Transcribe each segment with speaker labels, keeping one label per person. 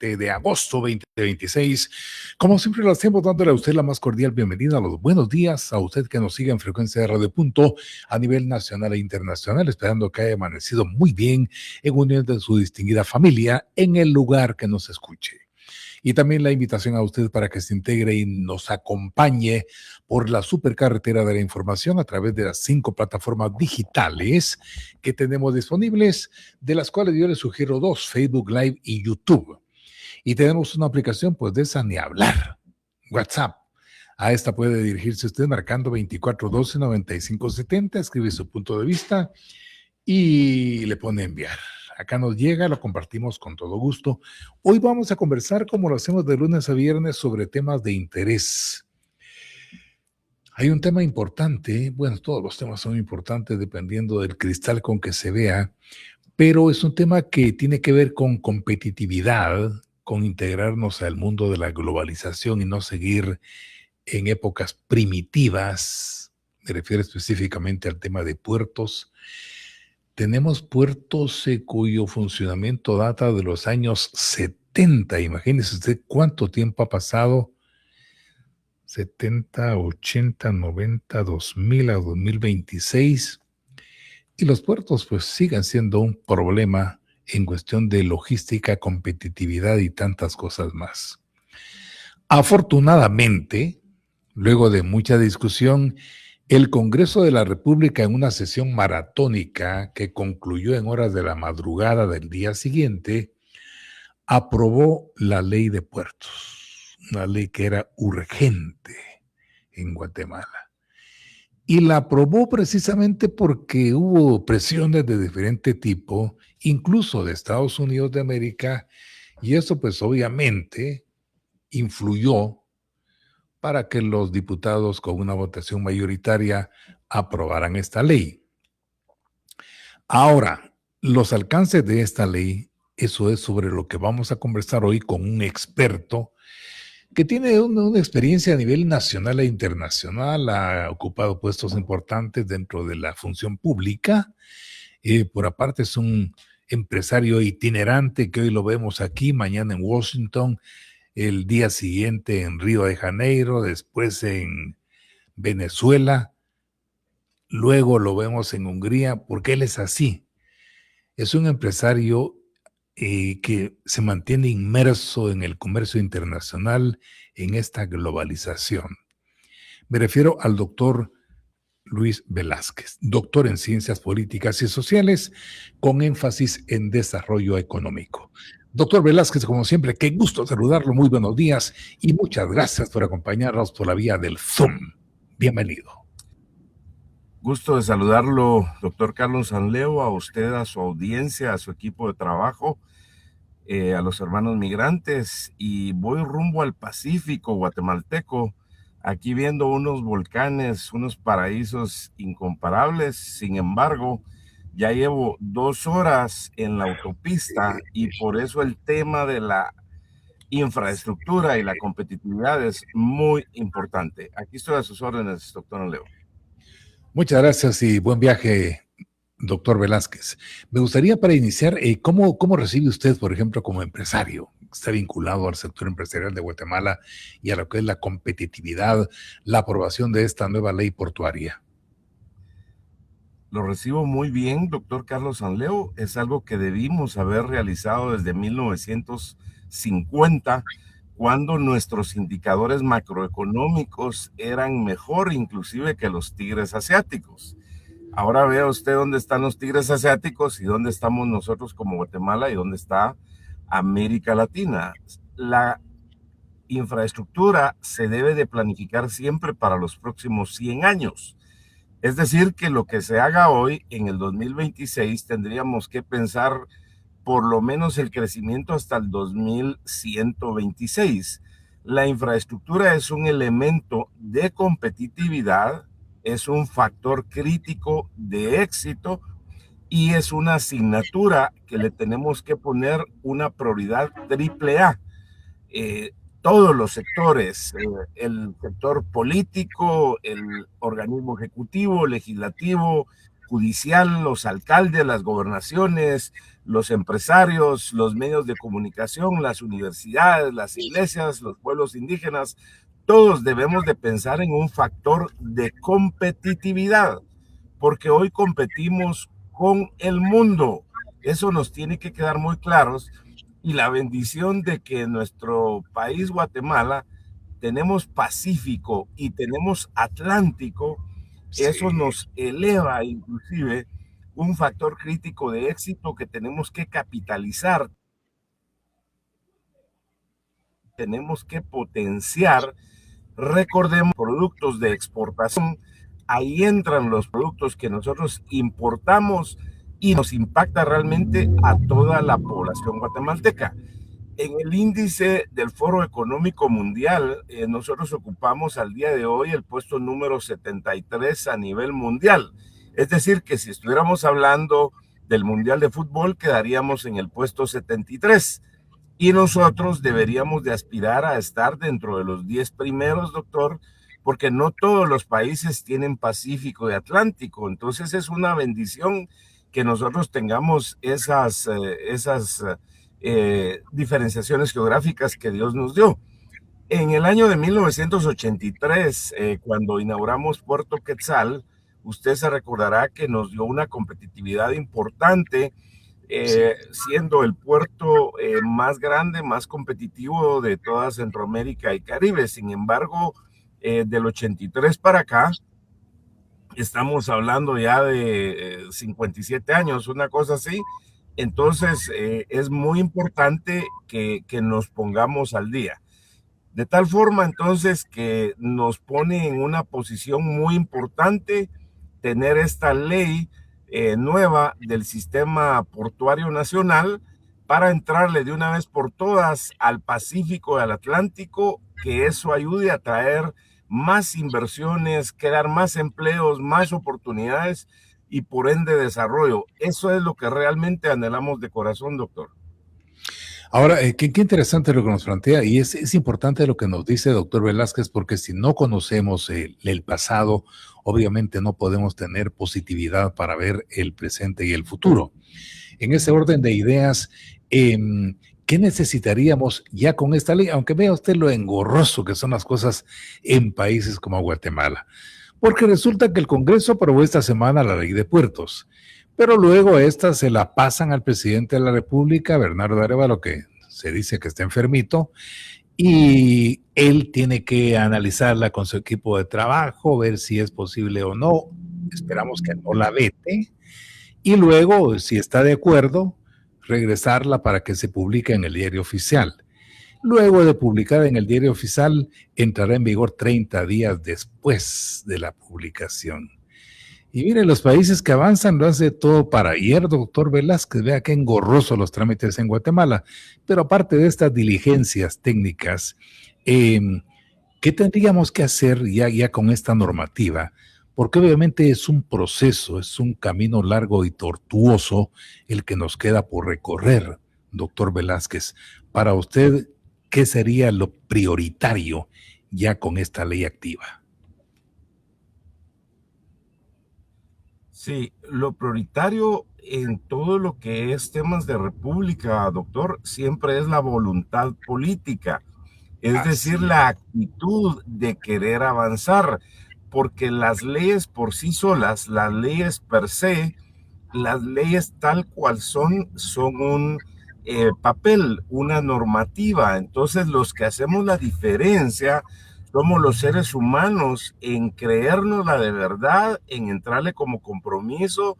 Speaker 1: 17 de agosto 2026. Como siempre lo hacemos, dándole a usted la más cordial bienvenida, a los buenos días a usted que nos sigue en frecuencia de Radio Punto a nivel nacional e internacional, esperando que haya amanecido muy bien en unión de su distinguida familia en el lugar que nos escuche. Y también la invitación a usted para que se integre y nos acompañe por la supercarretera de la información a través de las 5 plataformas digitales que tenemos disponibles, de las cuales yo les sugiero 2, Facebook Live y YouTube. Y tenemos una aplicación, pues de esa ni hablar, WhatsApp. A esta puede dirigirse usted marcando 2412-9570, escribe su punto de vista y le pone enviar. Acá nos llega, lo compartimos con todo gusto. Hoy vamos a conversar, como lo hacemos de lunes a viernes, sobre temas de interés. Hay un tema importante, bueno, todos los temas son importantes dependiendo del cristal con que se vea, pero es un tema que tiene que ver con competitividad, con integrarnos al mundo de la globalización y no seguir en épocas primitivas. Me refiero específicamente al tema de puertos. Tenemos puertos cuyo funcionamiento data de los años 70. Imagínese usted cuánto tiempo ha pasado. 70, 80, 90, 2000 a 2026. Y los puertos pues siguen siendo un problema en cuestión de logística, competitividad y tantas cosas más. Afortunadamente, luego de mucha discusión, el Congreso de la República, en una sesión maratónica que concluyó en horas de la madrugada del día siguiente, aprobó la ley de puertos, una ley que era urgente en Guatemala. Y la aprobó precisamente porque hubo presiones de diferente tipo, incluso de Estados Unidos de América, y eso pues obviamente influyó para que los diputados con una votación mayoritaria aprobaran esta ley. Ahora, los alcances de esta ley, eso es sobre lo que vamos a conversar hoy con un experto que tiene una experiencia a nivel nacional e internacional, ha ocupado puestos importantes dentro de la función pública, por aparte es un empresario itinerante que hoy lo vemos aquí, mañana en Washington, el día siguiente en Río de Janeiro, después en Venezuela, luego lo vemos en Hungría, porque él es así. Es un empresario que se mantiene inmerso en el comercio internacional, en esta globalización. Me refiero al doctor Luis Velázquez, doctor en Ciencias Políticas y Sociales, con énfasis en desarrollo económico. Doctor Velázquez, como siempre, qué gusto saludarlo, muy buenos días y muchas gracias por acompañarnos por la vía del Zoom. Bienvenido.
Speaker 2: Gusto de saludarlo, doctor Carlos Sanleo, a usted, a su audiencia, a su equipo de trabajo, a los hermanos migrantes, y voy rumbo al Pacífico guatemalteco, aquí viendo unos volcanes, unos paraísos incomparables. Sin embargo, ya llevo 2 horas en la autopista y por eso el tema de la infraestructura y la competitividad es muy importante. Aquí estoy a sus órdenes, doctor Sanleo.
Speaker 1: Muchas gracias y buen viaje, doctor Velázquez. Me gustaría para iniciar, ¿cómo recibe usted, por ejemplo, como empresario? Está vinculado al sector empresarial de Guatemala y a lo que es la competitividad, la aprobación de esta nueva ley portuaria.
Speaker 2: Lo recibo muy bien, doctor Carlos Sanleo. Es algo que debimos haber realizado desde 1950, cuando nuestros indicadores macroeconómicos eran mejor inclusive que los tigres asiáticos. Ahora vea usted dónde están los tigres asiáticos y dónde estamos nosotros como Guatemala y dónde está América Latina. La infraestructura se debe de planificar siempre para los próximos 100 años. Es decir, que lo que se haga hoy, en el 2026, tendríamos que pensar por lo menos el crecimiento hasta el 2126. La infraestructura es un elemento de competitividad, es un factor crítico de éxito y es una asignatura que le tenemos que poner una prioridad triple A. Todos los sectores, el sector político, el organismo ejecutivo, legislativo, judicial, los alcaldes, las gobernaciones, los empresarios, los medios de comunicación, las universidades, las iglesias, los pueblos indígenas, todos debemos de pensar en un factor de competitividad, porque hoy competimos con el mundo. Eso nos tiene que quedar muy claros. Y la bendición de que en nuestro país, Guatemala, tenemos Pacífico y tenemos Atlántico, eso
Speaker 1: Sí,
Speaker 2: nos eleva inclusive un factor crítico de éxito que tenemos que capitalizar, tenemos que potenciar. Recordemos productos de exportación, ahí entran los productos que nosotros importamos y nos impacta realmente a toda la población guatemalteca. En el índice del Foro Económico Mundial, nosotros ocupamos al día de hoy el puesto número 73 a nivel mundial. Es decir, que si estuviéramos hablando del Mundial de Fútbol, quedaríamos en el puesto 73. Y nosotros deberíamos de aspirar a estar dentro de los 10 primeros, doctor, porque no todos los países tienen Pacífico y Atlántico. Entonces es una bendición que nosotros tengamos esas diferenciaciones geográficas que Dios nos dio. En el año de 1983, cuando inauguramos Puerto Quetzal, usted se recordará que nos dio una competitividad importante,
Speaker 1: sí.
Speaker 2: siendo el puerto más grande, más competitivo de toda Centroamérica y Caribe. Sin embargo, del 83 para acá, estamos hablando ya de 57 años, una cosa así. Entonces, es muy importante que nos pongamos al día. De tal forma entonces que nos pone en una posición muy importante tener esta ley nueva del sistema portuario nacional para entrarle de una vez por todas al Pacífico y al Atlántico, que eso ayude a traer más inversiones, crear más empleos, más oportunidades y por ende desarrollo. Eso es lo que realmente anhelamos de corazón, doctor.
Speaker 1: Ahora, qué interesante lo que nos plantea y es importante lo que nos dice doctor Velázquez, porque si no conocemos el pasado, obviamente no podemos tener positividad para ver el presente y el futuro. En ese orden de ideas, ¿qué necesitaríamos ya con esta ley? Aunque vea usted lo engorroso que son las cosas en países como Guatemala. Porque resulta que el Congreso aprobó esta semana la ley de puertos, pero luego esta se la pasan al presidente de la República, Bernardo Arevalo, que se dice que está enfermito, y él tiene que analizarla con su equipo de trabajo, ver si es posible o no. Esperamos que no la vete. Y luego, si está de acuerdo, regresarla para que se publique en el diario oficial. Luego de publicar en el diario oficial, entrará en vigor 30 días después de la publicación. Y mire, los países que avanzan lo hace todo para ayer, doctor Velázquez. Vea qué engorroso los trámites en Guatemala. Pero aparte de estas diligencias técnicas, eh, ¿qué tendríamos que hacer ya con esta normativa? Porque obviamente es un proceso, es un camino largo y tortuoso el que nos queda por recorrer, doctor Velázquez. Para usted, ¿qué sería lo prioritario ya con esta ley activa?
Speaker 2: Sí, lo prioritario en todo lo que es temas de república, doctor, siempre es la voluntad política, es decir,
Speaker 1: Así
Speaker 2: la actitud de querer avanzar, porque las leyes por sí solas, las leyes per se, las leyes tal cual son un papel, una normativa. Entonces, los que hacemos la diferencia somos los seres humanos en creérnosla de verdad, en entrarle como compromiso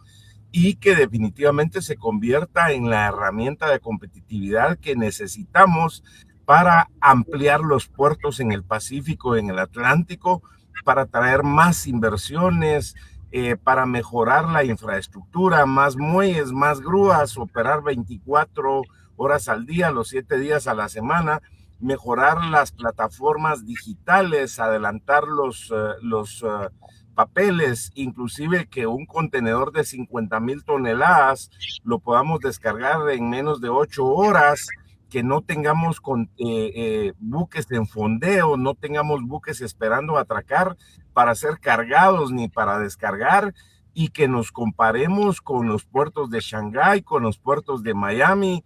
Speaker 2: y que definitivamente se convierta en la herramienta de competitividad que necesitamos para ampliar los puertos en el Pacífico, en el Atlántico, para traer más inversiones, para mejorar la infraestructura, más muelles, más grúas, operar 24 horas al día, los 7 días a la semana, mejorar las plataformas digitales, adelantar los papeles, inclusive que un contenedor de 50,000 toneladas lo podamos descargar en menos de 8 horas, que no tengamos buques en fondeo, no tengamos buques esperando atracar para ser cargados ni para descargar, y que nos comparemos con los puertos de Shanghái, con los puertos de Miami,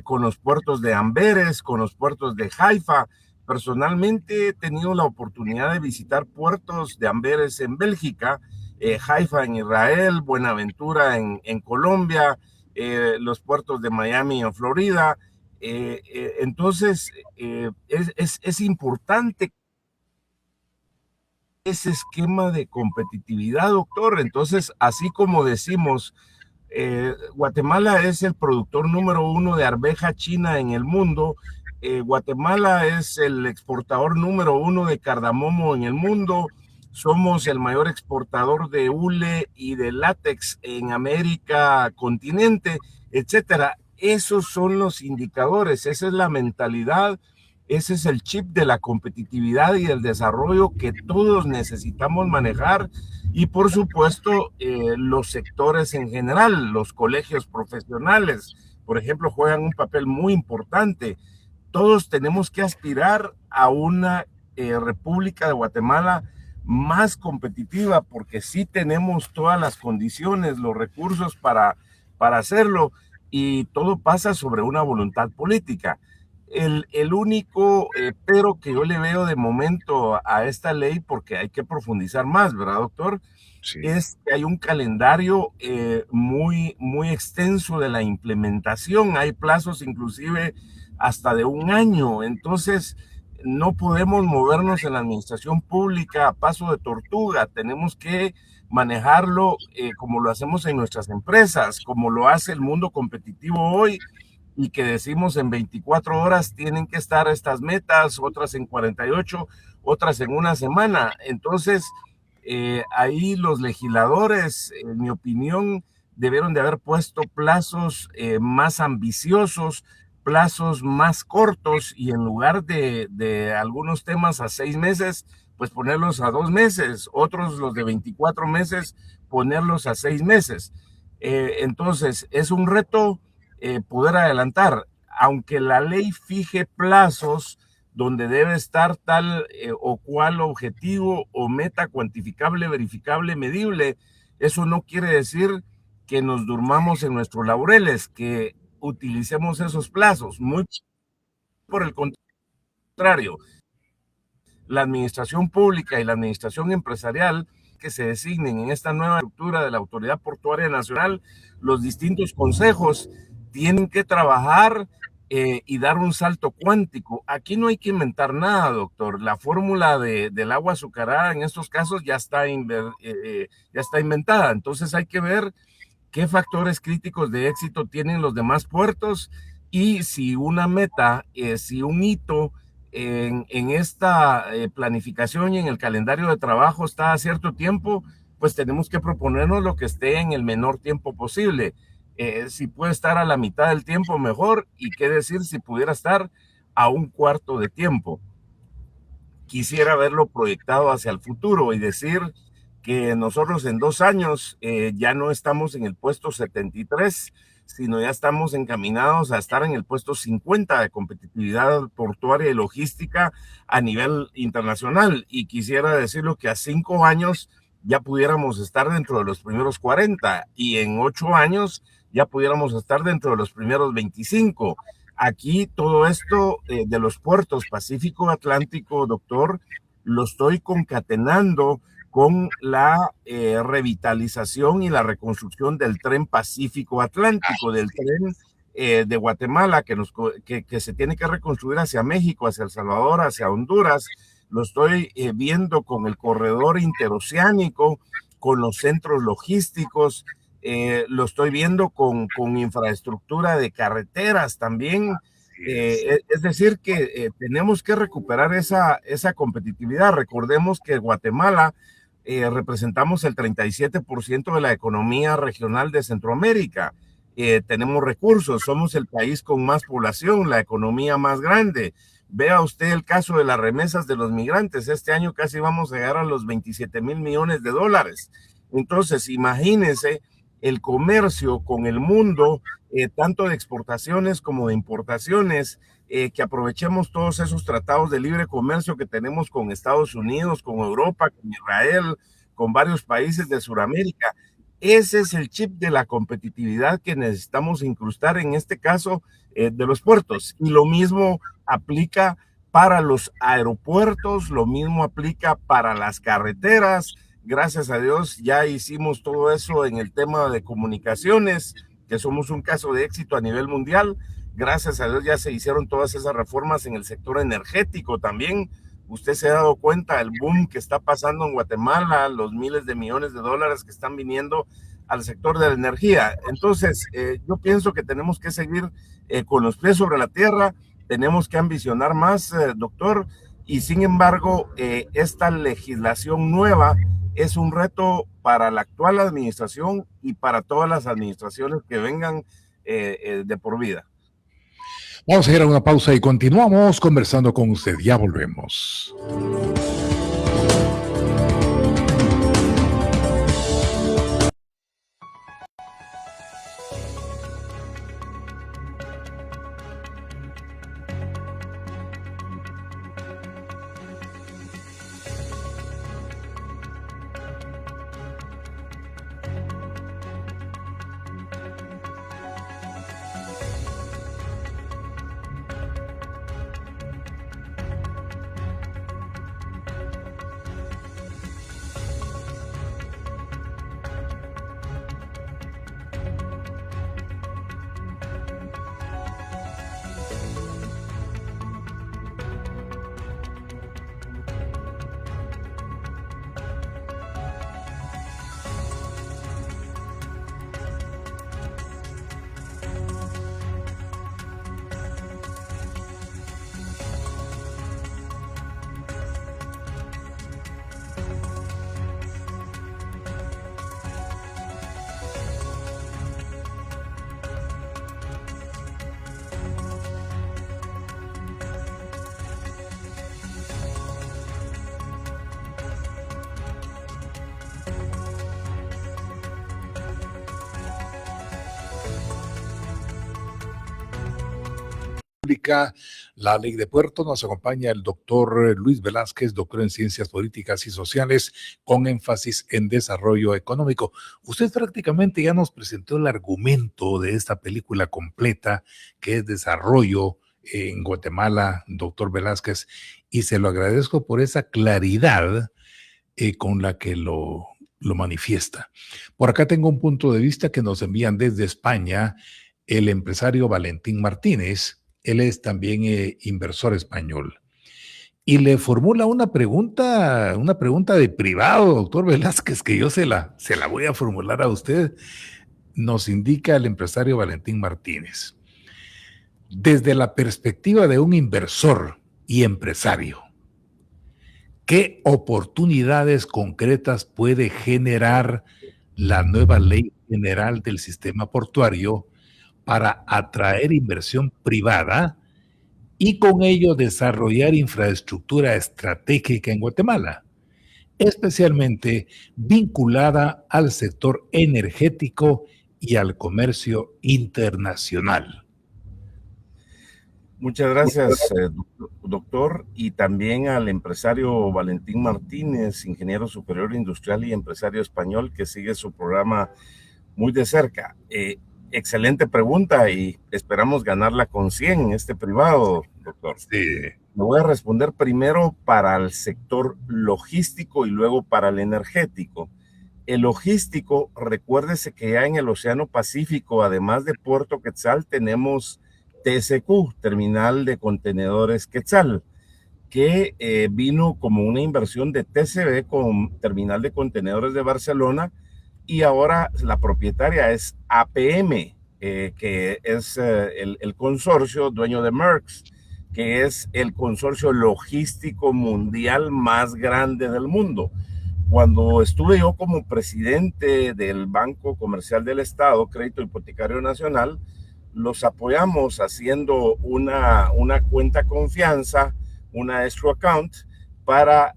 Speaker 2: con los puertos de Amberes, con los puertos de Haifa. Personalmente he tenido la oportunidad de visitar puertos de Amberes en Bélgica, Haifa en Israel, Buenaventura en Colombia, los puertos de Miami en Florida. Entonces, es importante ese esquema de competitividad, doctor. Entonces, así como decimos, Guatemala es el productor número uno de arveja china en el mundo. Guatemala es el exportador número uno de cardamomo en el mundo. Somos el mayor exportador de hule y de látex en América continente, etcétera. Esos son los indicadores, esa es la mentalidad, ese es el chip de la competitividad y del desarrollo que todos necesitamos manejar. Y por supuesto, los sectores en general, los colegios profesionales, por ejemplo, juegan un papel muy importante. Todos tenemos que aspirar a una República de Guatemala más competitiva, porque sí tenemos todas las condiciones, los recursos para hacerlo, y todo pasa sobre una voluntad política. El único pero que yo le veo de momento a esta ley, porque hay que profundizar más, ¿verdad, doctor?
Speaker 1: Sí.
Speaker 2: Es que hay un calendario muy extenso de la implementación. Hay plazos inclusive hasta de un año. Entonces, no podemos movernos en la administración pública a paso de tortuga. Tenemos que manejarlo como lo hacemos en nuestras empresas, como lo hace el mundo competitivo hoy, y que decimos en 24 horas tienen que estar estas metas, otras en 48, otras en una semana. Entonces, ahí los legisladores, en mi opinión, debieron de haber puesto plazos más ambiciosos, plazos más cortos, y en lugar de algunos temas a 6 meses, pues ponerlos a 2 meses, otros los de 24 meses, ponerlos a 6 meses. Entonces, es un reto poder adelantar, aunque la ley fije plazos donde debe estar tal o cual objetivo o meta cuantificable, verificable, medible. Eso no quiere decir que nos durmamos en nuestros laureles, que utilicemos esos plazos. Muy por el contrario, la administración pública y la administración empresarial que se designen en esta nueva estructura de la Autoridad Portuaria Nacional, los distintos consejos tienen que trabajar y dar un salto cuántico. Aquí no hay que inventar nada, doctor. La fórmula del agua azucarada en estos casos ya está inventada. Entonces hay que ver qué factores críticos de éxito tienen los demás puertos, y si una meta, si un hito en esta planificación y en el calendario de trabajo está a cierto tiempo, pues tenemos que proponernos lo que esté en el menor tiempo posible. Si puede estar a la mitad del tiempo, mejor, y qué decir si pudiera estar a un cuarto de tiempo. Quisiera verlo proyectado hacia el futuro y decir que nosotros en 2 años ya no estamos en el puesto 73, sino ya estamos encaminados a estar en el puesto 50 de competitividad portuaria y logística a nivel internacional. Y quisiera decirlo que a 5 años ya pudiéramos estar dentro de los primeros 40, y en 8 años ya pudiéramos estar dentro de los primeros 25. Aquí todo esto de los puertos Pacífico Atlántico, doctor, lo estoy concatenando con la revitalización y la reconstrucción del tren Pacífico Atlántico, del tren de Guatemala que se tiene que reconstruir hacia México, hacia El Salvador, hacia Honduras. Lo estoy viendo con el corredor interoceánico, con los centros logísticos, lo estoy viendo con infraestructura de carreteras también. Es decir, que tenemos que recuperar esa competitividad. Recordemos que Guatemala representamos el 37% de la economía regional de Centroamérica. Tenemos recursos, somos el país con más población, la economía más grande. Vea usted el caso de las remesas de los migrantes. Este año casi vamos a llegar a los 27,000 millones de dólares. Entonces, imagínense el comercio con el mundo, tanto de exportaciones como de importaciones, que aprovechemos todos esos tratados de libre comercio que tenemos con Estados Unidos, con Europa, con Israel, con varios países de Sudamérica, Ese es el chip de la competitividad que necesitamos incrustar en este caso de los puertos. Y lo mismo aplica para los aeropuertos, lo mismo aplica para las carreteras. Gracias a Dios ya hicimos todo eso en el tema de comunicaciones, que somos un caso de éxito a nivel mundial. Gracias a Dios ya se hicieron todas esas reformas en el sector energético también. Usted se ha dado cuenta el boom que está pasando en Guatemala, los miles de millones de dólares que están viniendo al sector de la energía. Entonces, yo pienso que tenemos que seguir con los pies sobre la tierra, tenemos que ambicionar más, doctor, y sin embargo, esta legislación nueva es un reto para la actual administración y para todas las administraciones que vengan de por vida.
Speaker 1: Vamos a ir a una pausa y continuamos conversando con usted. Ya volvemos. La Ley de Puerto. Nos acompaña el doctor Luis Velázquez, doctor en Ciencias Políticas y Sociales, con énfasis en desarrollo económico. Usted prácticamente ya nos presentó el argumento de esta película completa, que es Desarrollo en Guatemala, doctor Velázquez, y se lo agradezco por esa claridad con la que lo manifiesta. Por acá tengo un punto de vista que nos envían desde España el empresario Valentín Martínez. Él es también inversor español. Y le formula una pregunta de privado, doctor Velázquez, que yo se la voy a formular a usted. Nos indica el empresario Valentín Martínez. Desde la perspectiva de un inversor y empresario, ¿qué oportunidades concretas puede generar la nueva ley general del sistema portuario para atraer inversión privada y con ello desarrollar infraestructura estratégica en Guatemala, especialmente vinculada al sector energético y al comercio internacional?
Speaker 2: Muchas gracias, doctor, y también al empresario Valentín Martínez, ingeniero superior industrial y empresario español que sigue su programa muy de cerca. Excelente pregunta y esperamos ganarla con 100 en este privado, doctor.
Speaker 1: Sí.
Speaker 2: Me voy a responder primero para el sector logístico y luego para el energético. El logístico, recuérdese que ya en el Océano Pacífico, además de Puerto Quetzal, tenemos TSQ, Terminal de Contenedores Quetzal, que vino como una inversión de TCB con Terminal de Contenedores de Barcelona, y ahora la propietaria es APM, que es el consorcio dueño de Maersk, que es el consorcio logístico mundial más grande del mundo. Cuando estuve yo como presidente del Banco Comercial del Estado, Crédito Hipotecario Nacional, los apoyamos haciendo una cuenta confianza, una escrow account, para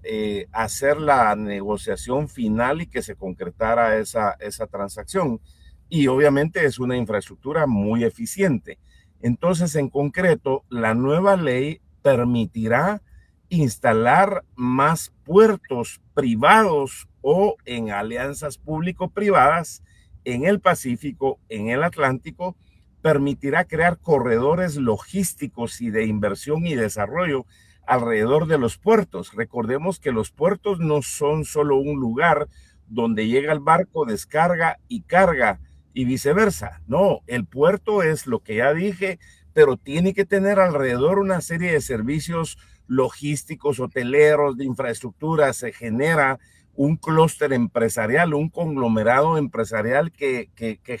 Speaker 2: hacer la negociación final y que se concretara esa transacción. Y obviamente es una infraestructura muy eficiente. Entonces, en concreto, la nueva ley permitirá instalar más puertos privados o en alianzas público-privadas en el Pacífico, en el Atlántico, permitirá crear corredores logísticos y de inversión y desarrollo alrededor de los puertos. Recordemos que los puertos no son solo un lugar donde llega el barco, descarga y carga y viceversa. No, el puerto es lo que ya dije, pero tiene que tener alrededor una serie de servicios logísticos, hoteleros, de infraestructura. Se genera un clúster empresarial, un conglomerado empresarial que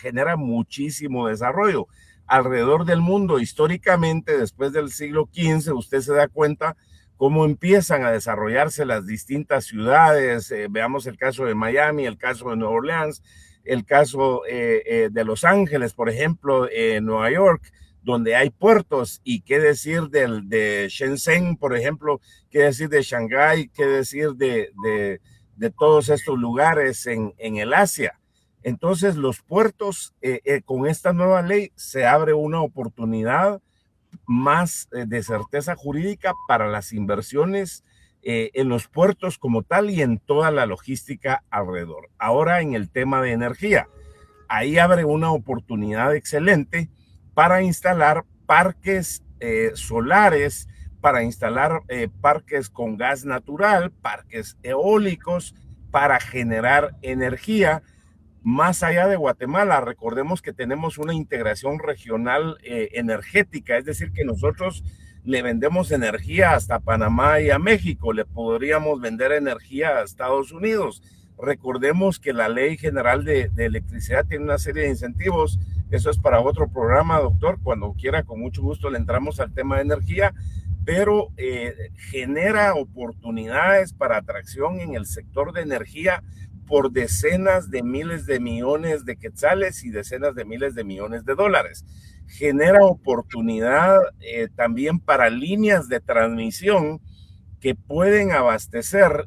Speaker 2: genera muchísimo desarrollo alrededor del mundo. Históricamente, después del siglo XV, usted se da cuenta cómo empiezan a desarrollarse las distintas ciudades. Veamos el caso de Miami, el caso de Nueva Orleans, el caso de Los Ángeles, por ejemplo, Nueva York, donde hay puertos. Y qué decir de Shenzhen, por ejemplo, qué decir de Shanghái, qué decir de todos estos lugares en el Asia. Entonces, los puertos, con esta nueva ley, se abre una oportunidad más de certeza jurídica para las inversiones en los puertos como tal y en toda la logística alrededor. Ahora, en el tema de energía, ahí abre una oportunidad excelente para instalar parques solares, para instalar parques con gas natural, parques eólicos, para generar energía más allá de Guatemala. Recordemos que tenemos una integración regional energética, es decir, que nosotros le vendemos energía hasta Panamá y a México, le podríamos vender energía a Estados Unidos. Recordemos que la Ley General de Electricidad tiene una serie de incentivos. Eso es para otro programa, doctor. Cuando quiera, con mucho gusto le entramos al tema de energía, pero genera oportunidades para atracción en el sector de energía por decenas de miles de millones de quetzales y decenas de miles de millones de dólares. Genera oportunidad también para líneas de transmisión que pueden abastecer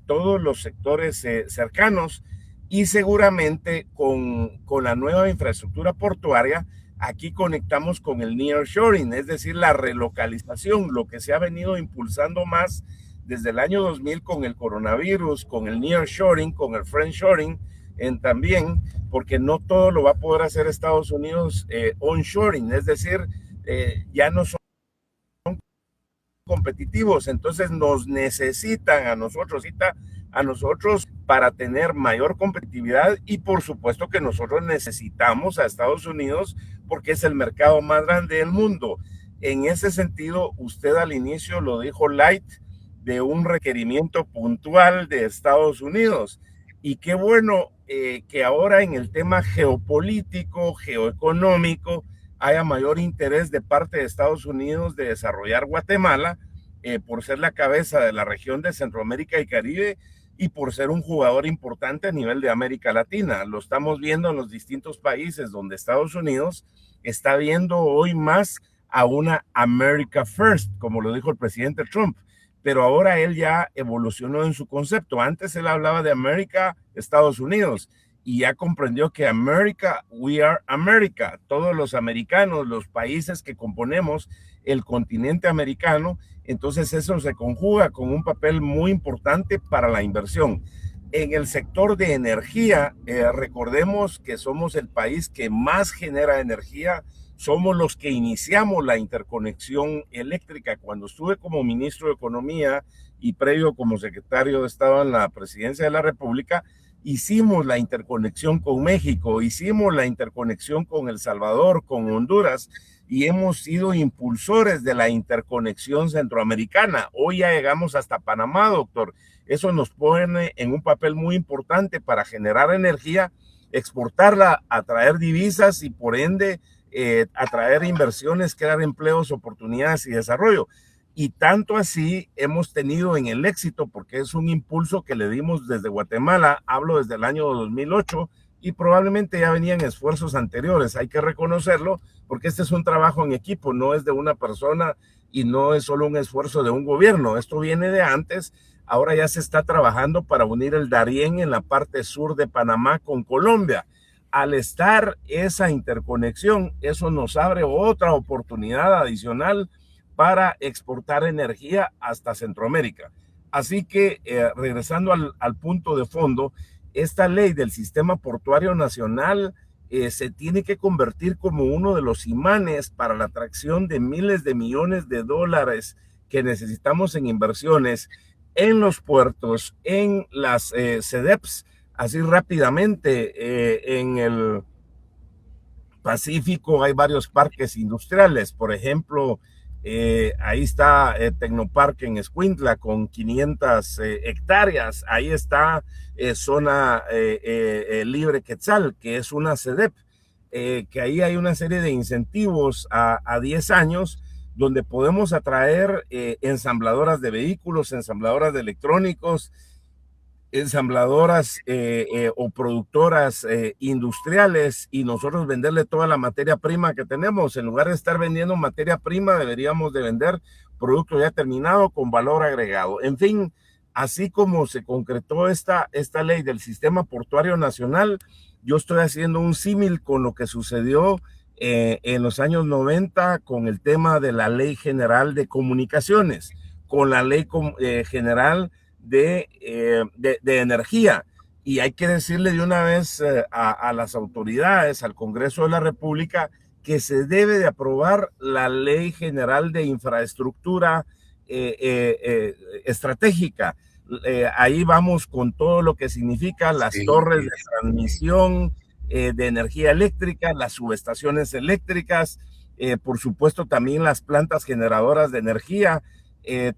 Speaker 2: todos los sectores cercanos, y seguramente con la nueva infraestructura portuaria, aquí conectamos con el nearshoring, es decir, la relocalización, lo que se ha venido impulsando más desde el año 2000 con el coronavirus, con el nearshoring, con el friendshoring, también, porque no todo lo va a poder hacer Estados Unidos onshoring, es decir, ya no son competitivos, entonces nos necesitan a nosotros para tener mayor competitividad, y por supuesto que nosotros necesitamos a Estados Unidos porque es el mercado más grande del mundo. En ese sentido, usted al inicio lo dijo light, de un requerimiento puntual de Estados Unidos, y qué bueno que ahora en el tema geopolítico, geoeconómico, haya mayor interés de parte de Estados Unidos de desarrollar Guatemala por ser la cabeza de la región de Centroamérica y Caribe, y por ser un jugador importante a nivel de América Latina. Lo estamos viendo en los distintos países donde Estados Unidos está viendo hoy más a una America First, como lo dijo el presidente Trump, pero ahora él ya evolucionó en su concepto. Antes él hablaba de América, Estados Unidos, y ya comprendió que America, we are America, todos los americanos, los países que componemos el continente americano. Entonces eso se conjuga con un papel muy importante para la inversión. En el sector de energía, recordemos que somos el país que más genera energía, somos los que iniciamos la interconexión eléctrica. Cuando estuve como ministro de Economía y previo como secretario de Estado en la Presidencia de la República, hicimos la interconexión con México, hicimos la interconexión con El Salvador, con Honduras, y hemos sido impulsores de la interconexión centroamericana. Hoy ya llegamos hasta Panamá, doctor. Eso nos pone en un papel muy importante para generar energía, exportarla, atraer divisas y por ende atraer inversiones, crear empleos, oportunidades y desarrollo. Y tanto así hemos tenido en el éxito, porque es un impulso que le dimos desde Guatemala, hablo desde el año 2008, y probablemente ya venían esfuerzos anteriores, hay que reconocerlo, porque este es un trabajo en equipo, no es de una persona y no es solo un esfuerzo de un gobierno, esto viene de antes. Ahora ya se está trabajando para unir el Darién en la parte sur de Panamá con Colombia. Al estar esa interconexión, eso nos abre otra oportunidad adicional para exportar energía hasta Centroamérica. Así que regresando al punto de fondo, esta ley del Sistema Portuario Nacional se tiene que convertir como uno de los imanes para la atracción de miles de millones de dólares que necesitamos en inversiones en los puertos, en las CEDEPs, así rápidamente. En el Pacífico hay varios parques industriales, por ejemplo, ahí está Tecnoparque en Escuintla con 500 hectáreas, ahí está Zona Libre Quetzal, que es una CEDEP, que ahí hay una serie de incentivos a 10 años donde podemos atraer ensambladoras de vehículos, ensambladoras de electrónicos, ensambladoras o productoras industriales, y nosotros venderle toda la materia prima que tenemos. En lugar de estar vendiendo materia prima, deberíamos de vender producto ya terminado con valor agregado. En fin, así como se concretó esta ley del Sistema Portuario Nacional, yo estoy haciendo un símil con lo que sucedió en los años 90 con el tema de la Ley General de Comunicaciones, con la Ley General de energía. Y hay que decirle de una vez a las autoridades, al Congreso de la República, que se debe de aprobar la Ley General de Infraestructura Estratégica. Ahí vamos con todo lo que significa las
Speaker 1: Sí,
Speaker 2: torres de transmisión de energía eléctrica, las subestaciones eléctricas, por supuesto también las plantas generadoras de energía.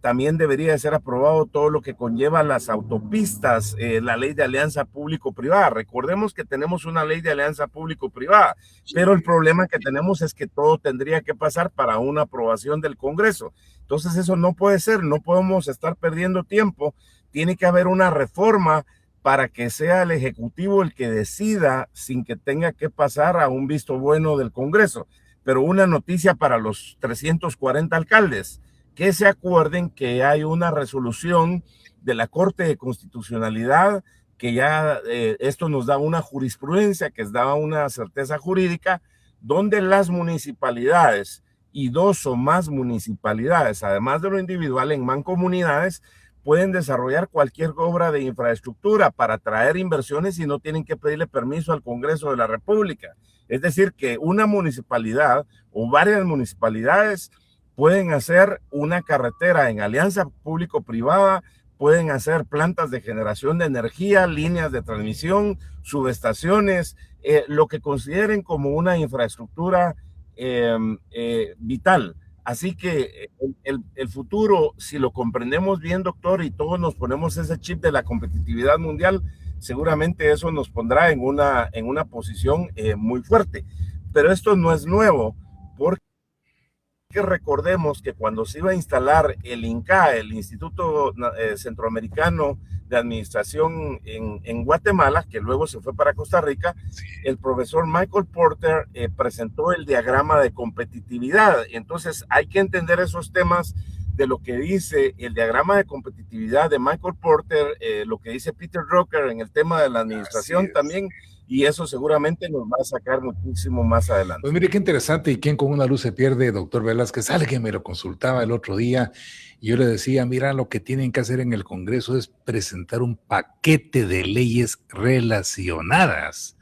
Speaker 2: También debería de ser aprobado todo lo que conlleva las autopistas, la ley de alianza público-privada. Recordemos que tenemos una ley de alianza público-privada, pero el problema que tenemos es que todo tendría que pasar para una aprobación del Congreso. Entonces eso no puede ser, no podemos estar perdiendo tiempo. Tiene que haber una reforma para que sea el Ejecutivo el que decida sin que tenga que pasar a un visto bueno del Congreso. Pero una noticia para los 340 alcaldes: que se acuerden que hay una resolución de la Corte de Constitucionalidad, que ya esto nos da una jurisprudencia, que da una certeza jurídica, donde las municipalidades y dos o más municipalidades, además de lo individual en mancomunidades, pueden desarrollar cualquier obra de infraestructura para atraer inversiones y no tienen que pedirle permiso al Congreso de la República. Es decir, que una municipalidad o varias municipalidades pueden hacer una carretera en alianza público-privada, pueden hacer plantas de generación de energía, líneas de transmisión, subestaciones, lo que consideren como una infraestructura vital. Así que el futuro, si lo comprendemos bien, doctor, y todos nos ponemos ese chip de la competitividad mundial, seguramente eso nos pondrá en una posición muy fuerte. Pero esto no es nuevo, porque que recordemos que cuando se iba a instalar el INCAE, el Instituto Centroamericano de Administración en Guatemala, que luego se fue para Costa Rica,
Speaker 1: sí.
Speaker 2: el profesor Michael Porter presentó el diagrama de competitividad. Entonces hay que entender esos temas de lo que dice el diagrama de competitividad de Michael Porter, lo que dice Peter Drucker en el tema de la administración también, y eso seguramente nos va a sacar muchísimo más adelante.
Speaker 1: Pues mire qué interesante, y quién con una luz se pierde, doctor Velázquez. Alguien me lo consultaba el otro día y yo le decía, mira, lo que tienen que hacer en el Congreso es presentar un paquete de leyes relacionadas,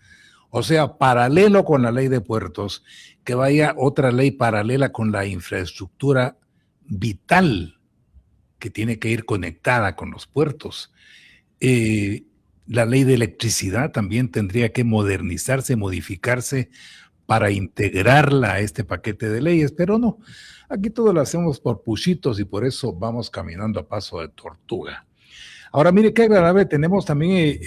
Speaker 1: o sea, paralelo con la ley de puertos, que vaya otra ley paralela con la infraestructura vital que tiene que ir conectada con los puertos. La ley de electricidad también tendría que modernizarse, modificarse para integrarla a este paquete de leyes, pero no, aquí todo lo hacemos por puchitos y por eso vamos caminando a paso de tortuga. Ahora, mire qué agradable, tenemos también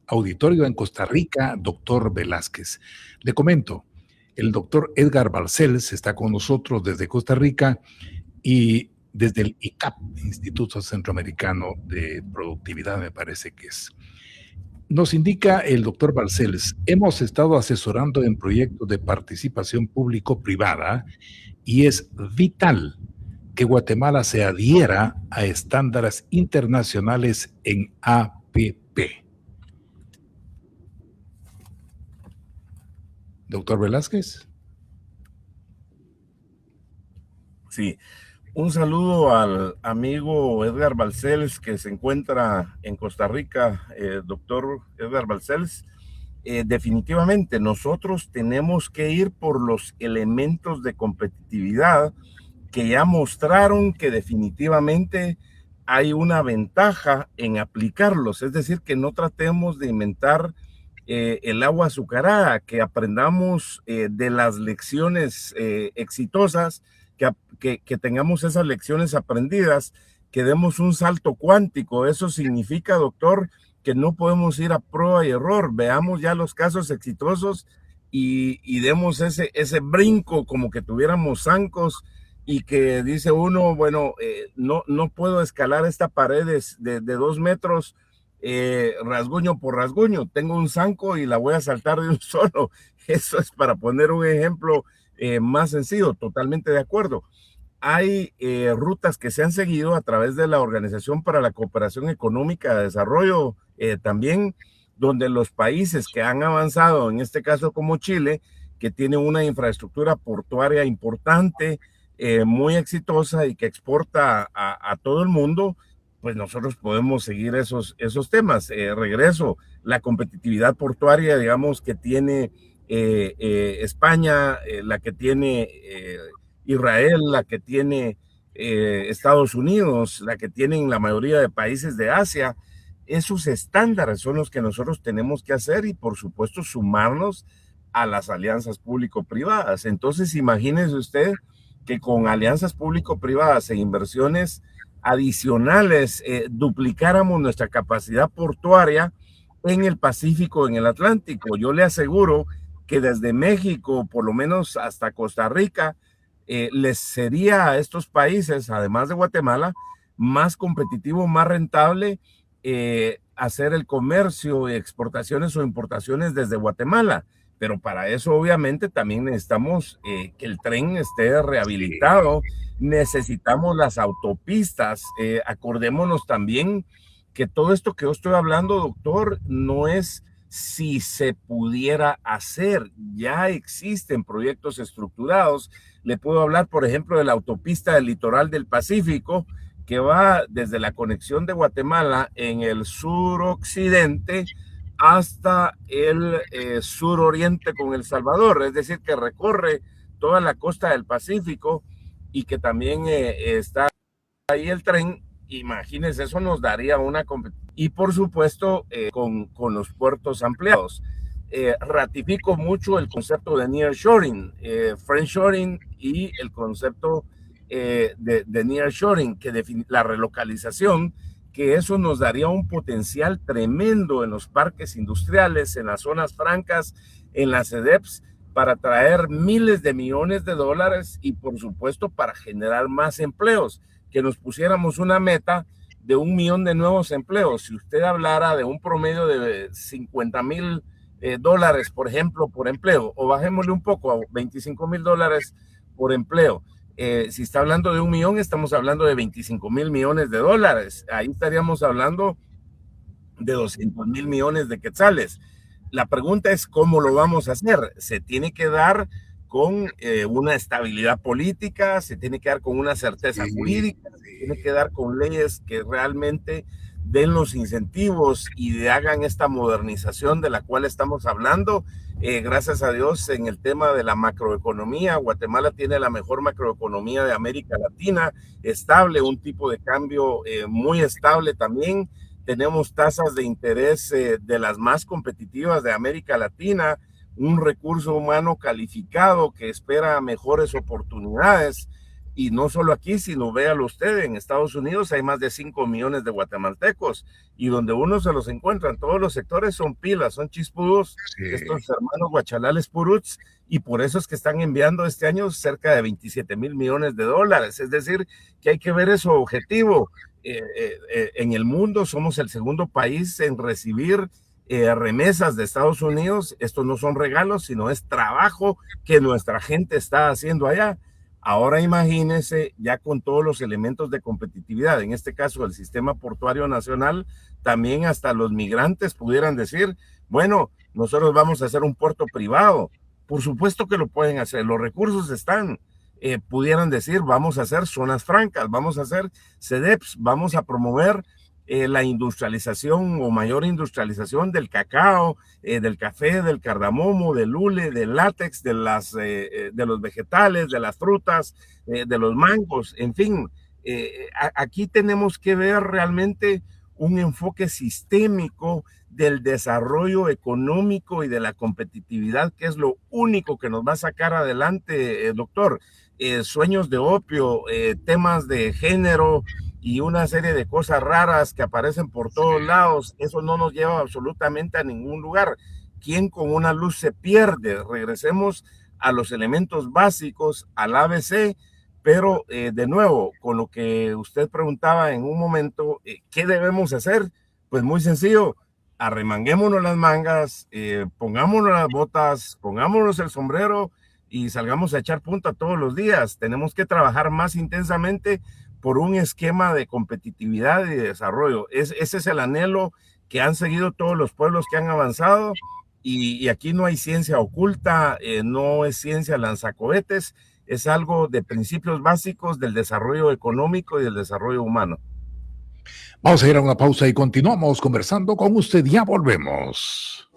Speaker 1: auditorio en Costa Rica, doctor Velázquez. Le comento, el doctor Edgar Barcels está con nosotros desde Costa Rica y desde el ICAP, Instituto Centroamericano de Productividad, me parece que es. Nos indica el doctor Barcels, hemos estado asesorando en proyectos de participación público-privada y es vital que Guatemala se adhiera a estándares internacionales en APP. Doctor Velázquez.
Speaker 2: Sí, Un saludo al amigo Edgar Balcells que se encuentra en Costa Rica, doctor Edgar Balcells. Definitivamente nosotros tenemos que ir por los elementos de competitividad que ya mostraron que definitivamente hay una ventaja en aplicarlos, es decir, que no tratemos de inventar el agua azucarada, que aprendamos de las lecciones exitosas, que tengamos esas lecciones aprendidas, que demos un salto cuántico. Eso significa, doctor, que no podemos ir a prueba y error. Veamos ya los casos exitosos y demos ese brinco como que tuviéramos zancos y que dice uno, bueno, no puedo escalar esta pared de 2 metros rasguño por rasguño, tengo un zanco y la voy a saltar de un solo. Eso es para poner un ejemplo más sencillo, totalmente de acuerdo. Hay rutas que se han seguido a través de la Organización para la Cooperación Económica de Desarrollo también, donde los países que han avanzado, en este caso como Chile, que tiene una infraestructura portuaria importante, muy exitosa y que exporta a todo el mundo, pues nosotros podemos seguir esos temas. Regreso, la competitividad portuaria, digamos, que tiene España, la que tiene Israel, la que tiene Estados Unidos, la que tienen la mayoría de países de Asia. Esos estándares son los que nosotros tenemos que hacer y por supuesto sumarnos a las alianzas público-privadas. Entonces imagínese usted que con alianzas público-privadas e inversiones adicionales duplicáramos nuestra capacidad portuaria en el Pacífico, en el Atlántico. Yo le aseguro que desde México, por lo menos hasta Costa Rica, les sería a estos países, además de Guatemala, más competitivo, más rentable hacer el comercio, exportaciones o importaciones desde Guatemala. Pero para eso obviamente también necesitamos que el tren esté rehabilitado, necesitamos las autopistas, acordémonos también que todo esto que yo estoy hablando, doctor, no es si se pudiera hacer, ya existen proyectos estructurados. Le puedo hablar, por ejemplo, de la autopista del litoral del Pacífico, que va desde la conexión de Guatemala en el suroccidente hasta el suroriente con El Salvador, es decir, que recorre toda la costa del Pacífico y que también está ahí el tren. Imagínense, eso nos daría una competencia. Y por supuesto, con los puertos ampliados. Ratifico mucho el concepto de nearshoring, friendshoring y el concepto de nearshoring, que define la relocalización, que eso nos daría un potencial tremendo en los parques industriales, en las zonas francas, en las CEDEPs, para traer miles de millones de dólares y por supuesto para generar más empleos, que nos pusiéramos una meta de 1 millón de nuevos empleos. Si usted hablara de un promedio de 50,000 dólares, por ejemplo, por empleo, o bajémosle un poco a 25,000 dólares por empleo. Si está hablando de 1 millón, estamos hablando de 25,000 millones de dólares. Ahí estaríamos hablando de 200,000 millones de quetzales. La pregunta es cómo lo vamos a hacer. Se tiene que dar con una estabilidad política, se tiene que dar con una certeza jurídica, se tiene que dar con leyes que realmente den los incentivos y hagan esta modernización de la cual estamos hablando. Gracias a Dios, en el tema de la macroeconomía, Guatemala tiene la mejor macroeconomía de América Latina, estable, un tipo de cambio muy estable también. Tenemos tasas de interés de las más competitivas de América Latina, un recurso humano calificado que espera mejores oportunidades. Y no solo aquí, sino véalo usted, en Estados Unidos hay más de 5 millones de guatemaltecos y donde uno se los encuentra en todos los sectores son pilas, son chispudos, estos hermanos guachalales puruts, y por eso es que están enviando este año cerca de 27,000 millones de dólares. Es decir, que hay que ver eso objetivo. En el mundo somos el segundo país en recibir remesas de Estados Unidos. Estos no son regalos, sino es trabajo que nuestra gente está haciendo allá. Ahora imagínense ya con todos los elementos de competitividad, en este caso el sistema portuario nacional, también hasta los migrantes pudieran decir, bueno, nosotros vamos a hacer un puerto privado. Por supuesto que lo pueden hacer, los recursos están. pudieran decir, vamos a hacer zonas francas, vamos a hacer CEDEPs, vamos a promover la industrialización o mayor industrialización del cacao, del café, del cardamomo, del hule, del látex, de los vegetales, de las frutas, de los mangos, en fin. Aquí tenemos que ver realmente un enfoque sistémico del desarrollo económico y de la competitividad, que es lo único que nos va a sacar adelante, doctor. Sueños de opio, temas de género y una serie de cosas raras que aparecen por todos lados, eso no nos lleva absolutamente a ningún lugar. ¿Quién con una luz se pierde? Regresemos a los elementos básicos, al ABC, pero de nuevo, con lo que usted preguntaba en un momento, ¿qué debemos hacer? Pues muy sencillo, arremanguémonos las mangas, pongámonos las botas, pongámonos el sombrero y salgamos a echar punta todos los días. Tenemos que trabajar más intensamente por un esquema de competitividad y de desarrollo. Ese es el anhelo que han seguido todos los pueblos que han avanzado, y aquí no hay ciencia oculta, no es ciencia lanzacohetes, es algo de principios básicos del desarrollo económico y del desarrollo humano.
Speaker 1: Vamos a ir a una pausa y continuamos conversando con usted. Ya volvemos.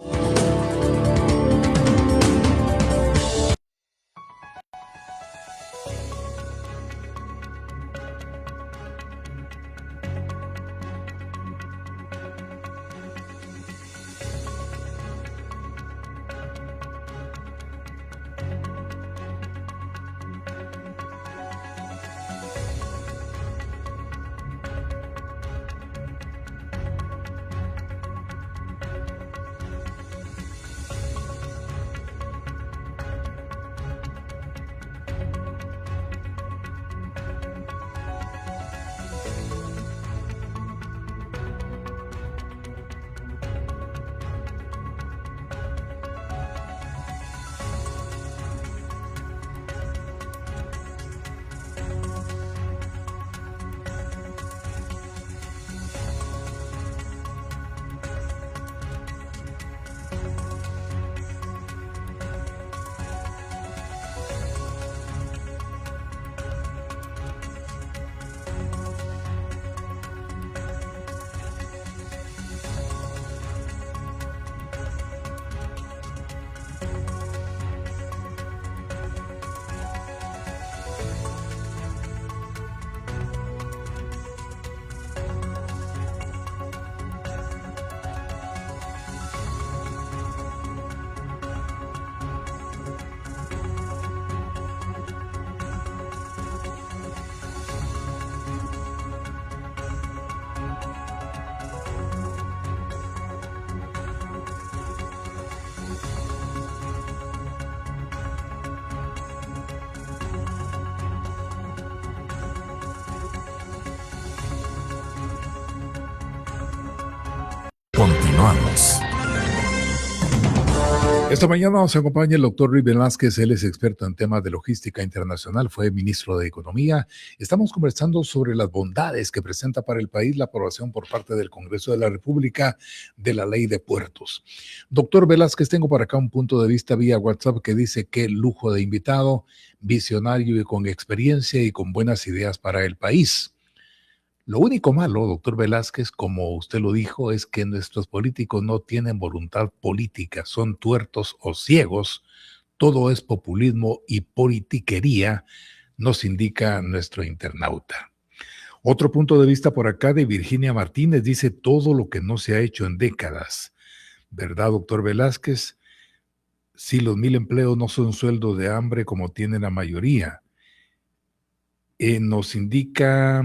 Speaker 3: Continuamos.
Speaker 1: Esta mañana nos acompaña el doctor Ruiz Velázquez. Él es experto en temas de logística internacional, fue ministro de Economía. Estamos conversando sobre las bondades que presenta para el país la aprobación por parte del Congreso de la República de la Ley de Puertos. Doctor Velázquez, tengo por acá un punto de vista vía WhatsApp que dice: qué lujo de invitado, visionario y con experiencia y con buenas ideas para el país. Lo único malo, doctor Velázquez, como usted lo dijo, es que nuestros políticos no tienen voluntad política, son tuertos o ciegos. Todo es populismo y politiquería, nos indica nuestro internauta. Otro punto de vista por acá de Virginia Martínez dice: todo lo que no se ha hecho en décadas. ¿Verdad, doctor Velázquez? Si los 1,000 empleos no son sueldos de hambre como tiene la mayoría. Nos indica...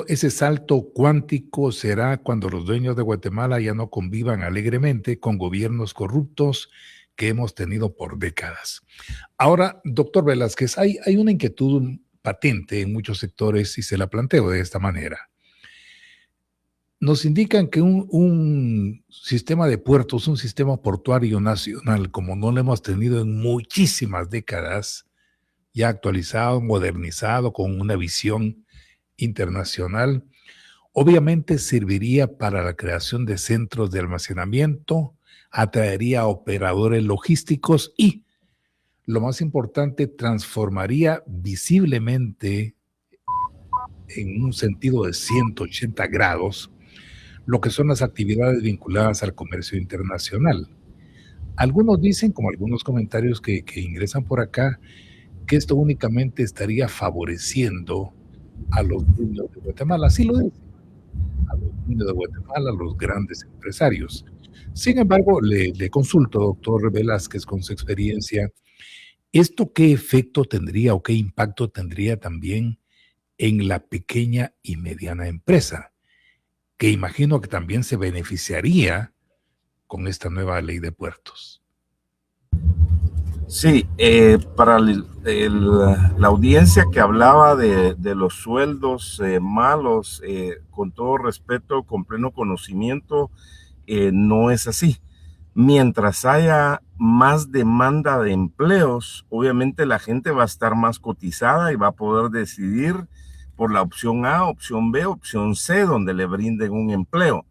Speaker 1: ese salto cuántico será cuando los dueños de Guatemala ya no convivan alegremente con gobiernos corruptos que hemos tenido por décadas. Ahora, doctor Velázquez, hay una inquietud patente en muchos sectores y se la planteo de esta manera. Nos indican que un sistema de puertos, un sistema portuario nacional, como no lo hemos tenido en muchísimas décadas, ya actualizado, modernizado, con una visión internacional, obviamente serviría para la creación de centros de almacenamiento, atraería a operadores logísticos y lo más importante, transformaría visiblemente en un sentido de 180 grados lo que son las actividades vinculadas al comercio internacional. Algunos dicen, como algunos comentarios que ingresan por acá, que esto únicamente estaría favoreciendo a los dueños de Guatemala. Así lo dicen, a los dueños de Guatemala, a los grandes empresarios. Sin embargo, le consulto, doctor Velázquez, con su experiencia, ¿esto qué efecto tendría o qué impacto tendría también en la pequeña y mediana empresa? Que imagino que también se beneficiaría con esta nueva ley de puertos.
Speaker 2: Sí, para la audiencia que hablaba de los sueldos malos, con todo respeto, con pleno conocimiento, no es así. Mientras haya más demanda de empleos, obviamente la gente va a estar más cotizada y va a poder decidir por la opción A, opción B, opción C, donde le brinden un empleo.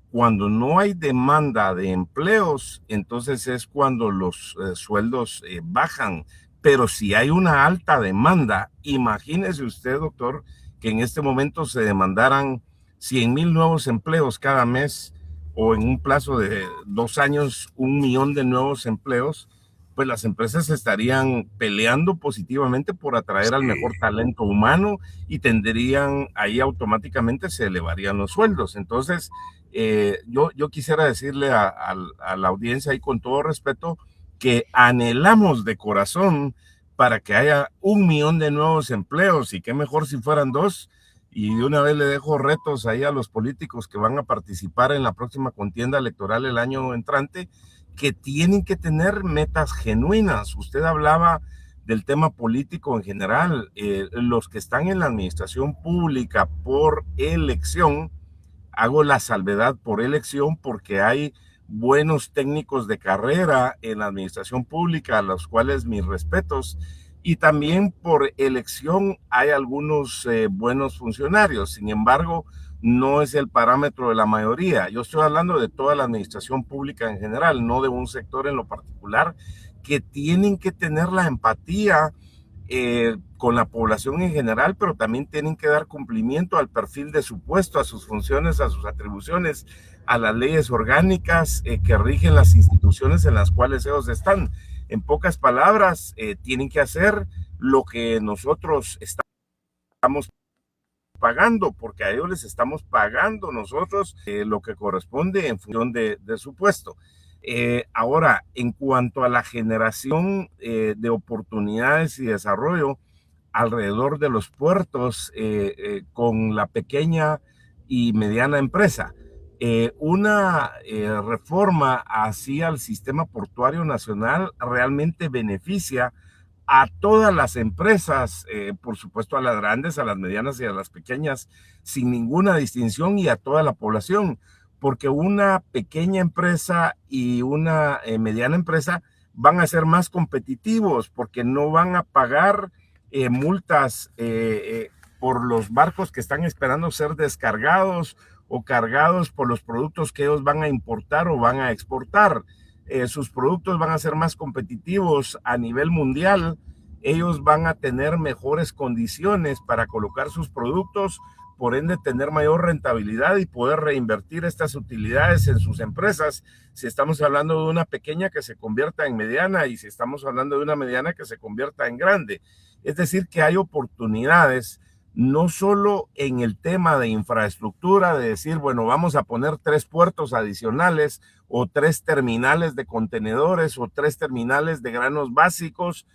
Speaker 2: Cuando no hay demanda de empleos, entonces es cuando los sueldos bajan. Pero si hay una alta demanda, imagínese usted, doctor, que en este momento se demandaran 100,000 nuevos empleos cada mes o en un plazo de 2 años, 1,000,000 de nuevos empleos, pues las empresas estarían peleando positivamente por atraer al mejor
Speaker 1: Sí.
Speaker 2: talento humano y tendrían ahí automáticamente se elevarían los sueldos. Entonces, yo quisiera decirle a la audiencia y con todo respeto que anhelamos de corazón para que haya 1,000,000 de nuevos empleos y qué mejor si fueran 2. Y de una vez le dejo retos ahí a los políticos que van a participar en la próxima contienda electoral el año entrante, que tienen que tener metas genuinas. Usted hablaba del tema político en general. Los que están en la administración pública por elección, hago la salvedad por elección porque hay buenos técnicos de carrera en la administración pública, a los cuales mis respetos, y también por elección hay algunos buenos funcionarios. Sin embargo, no es el parámetro de la mayoría. Yo estoy hablando de toda la administración pública en general, no de un sector en lo particular, que tienen que tener la empatía con la población en general, pero también tienen que dar cumplimiento al perfil de su puesto, a sus funciones, a sus atribuciones, a las leyes orgánicas que rigen las instituciones en las cuales ellos están. En pocas palabras, tienen que hacer lo que nosotros estamos pagando, porque a ellos les estamos pagando nosotros lo que corresponde en función de su puesto. Ahora, en cuanto a la generación de oportunidades y desarrollo alrededor de los puertos con la pequeña y mediana empresa, una reforma hacia el sistema portuario nacional realmente beneficia a todas las empresas, por supuesto a las grandes, a las medianas y a las pequeñas, sin ninguna distinción y a toda la población, porque una pequeña empresa y una mediana empresa van a ser más competitivos porque no van a pagar multas por los barcos que están esperando ser descargados o cargados por los productos que ellos van a importar o van a exportar. Sus productos van a ser más competitivos a nivel mundial, ellos van a tener mejores condiciones para colocar sus productos, por ende tener mayor rentabilidad y poder reinvertir estas utilidades en sus empresas. Si estamos hablando de una pequeña que se convierta en mediana y si estamos hablando de una mediana que se convierta en grande. Es decir, que hay oportunidades no solo en el tema de infraestructura, de decir, bueno, vamos a poner 3 puertos adicionales o 3 terminales de contenedores o 3 terminales de granos básicos,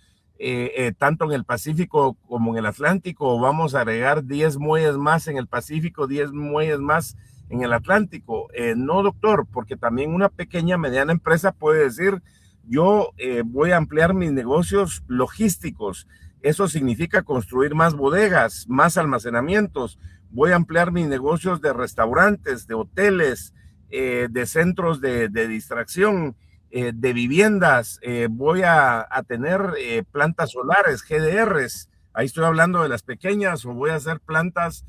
Speaker 2: tanto en el Pacífico como en el Atlántico, o vamos a agregar 10 muelles más en el Pacífico, 10 muelles más en el Atlántico. No, doctor, porque también una pequeña, mediana empresa puede decir, yo voy a ampliar mis negocios logísticos. Eso significa construir más bodegas, más almacenamientos. Voy a ampliar mis negocios de restaurantes, de hoteles, de centros de distracción, de viviendas. Voy a tener plantas solares, GDRs. Ahí estoy hablando de las pequeñas, o voy a hacer plantas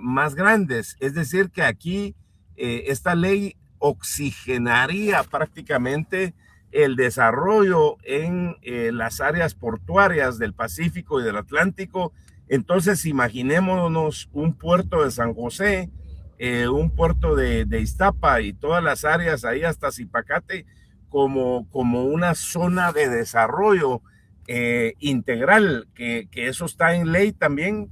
Speaker 2: más grandes. Es decir, que aquí esta ley oxigenaría prácticamente el desarrollo en las áreas portuarias del Pacífico y del Atlántico. Entonces imaginémonos un puerto de San José, un puerto de Iztapa y todas las áreas ahí hasta Zipacate como una zona de desarrollo integral, que eso está en ley también,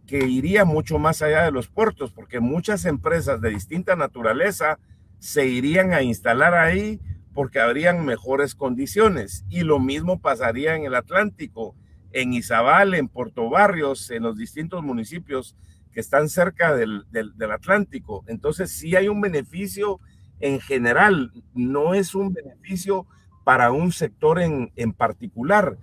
Speaker 2: que iría mucho más allá de los puertos, porque muchas empresas de distinta naturaleza se irían a instalar ahí porque habrían mejores condiciones. Y lo mismo pasaría en el Atlántico, en Izabal, en Puerto Barrios, en los distintos municipios que están cerca del Atlántico. Entonces sí hay un beneficio en general, no es un beneficio para un sector en particular.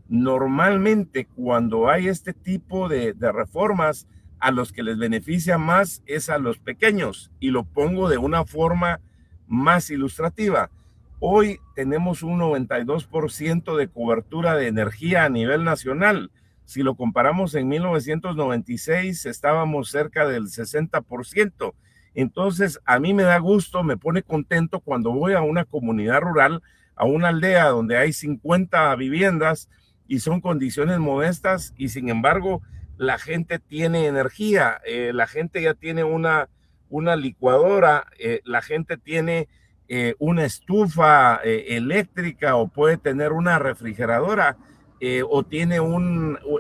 Speaker 2: Normalmente cuando hay este tipo de reformas, a los que les beneficia más es a los pequeños, y lo pongo de una forma más ilustrativa. Hoy tenemos un 92% de cobertura de energía a nivel nacional. Si lo comparamos en 1996, estábamos cerca del 60%. Entonces, a mí me da gusto, me pone contento cuando voy a una comunidad rural, a una aldea donde hay 50 viviendas y son condiciones modestas, y sin embargo, la gente tiene energía, la gente ya tiene una licuadora, la gente tiene una estufa eléctrica, o puede tener una refrigeradora, o tiene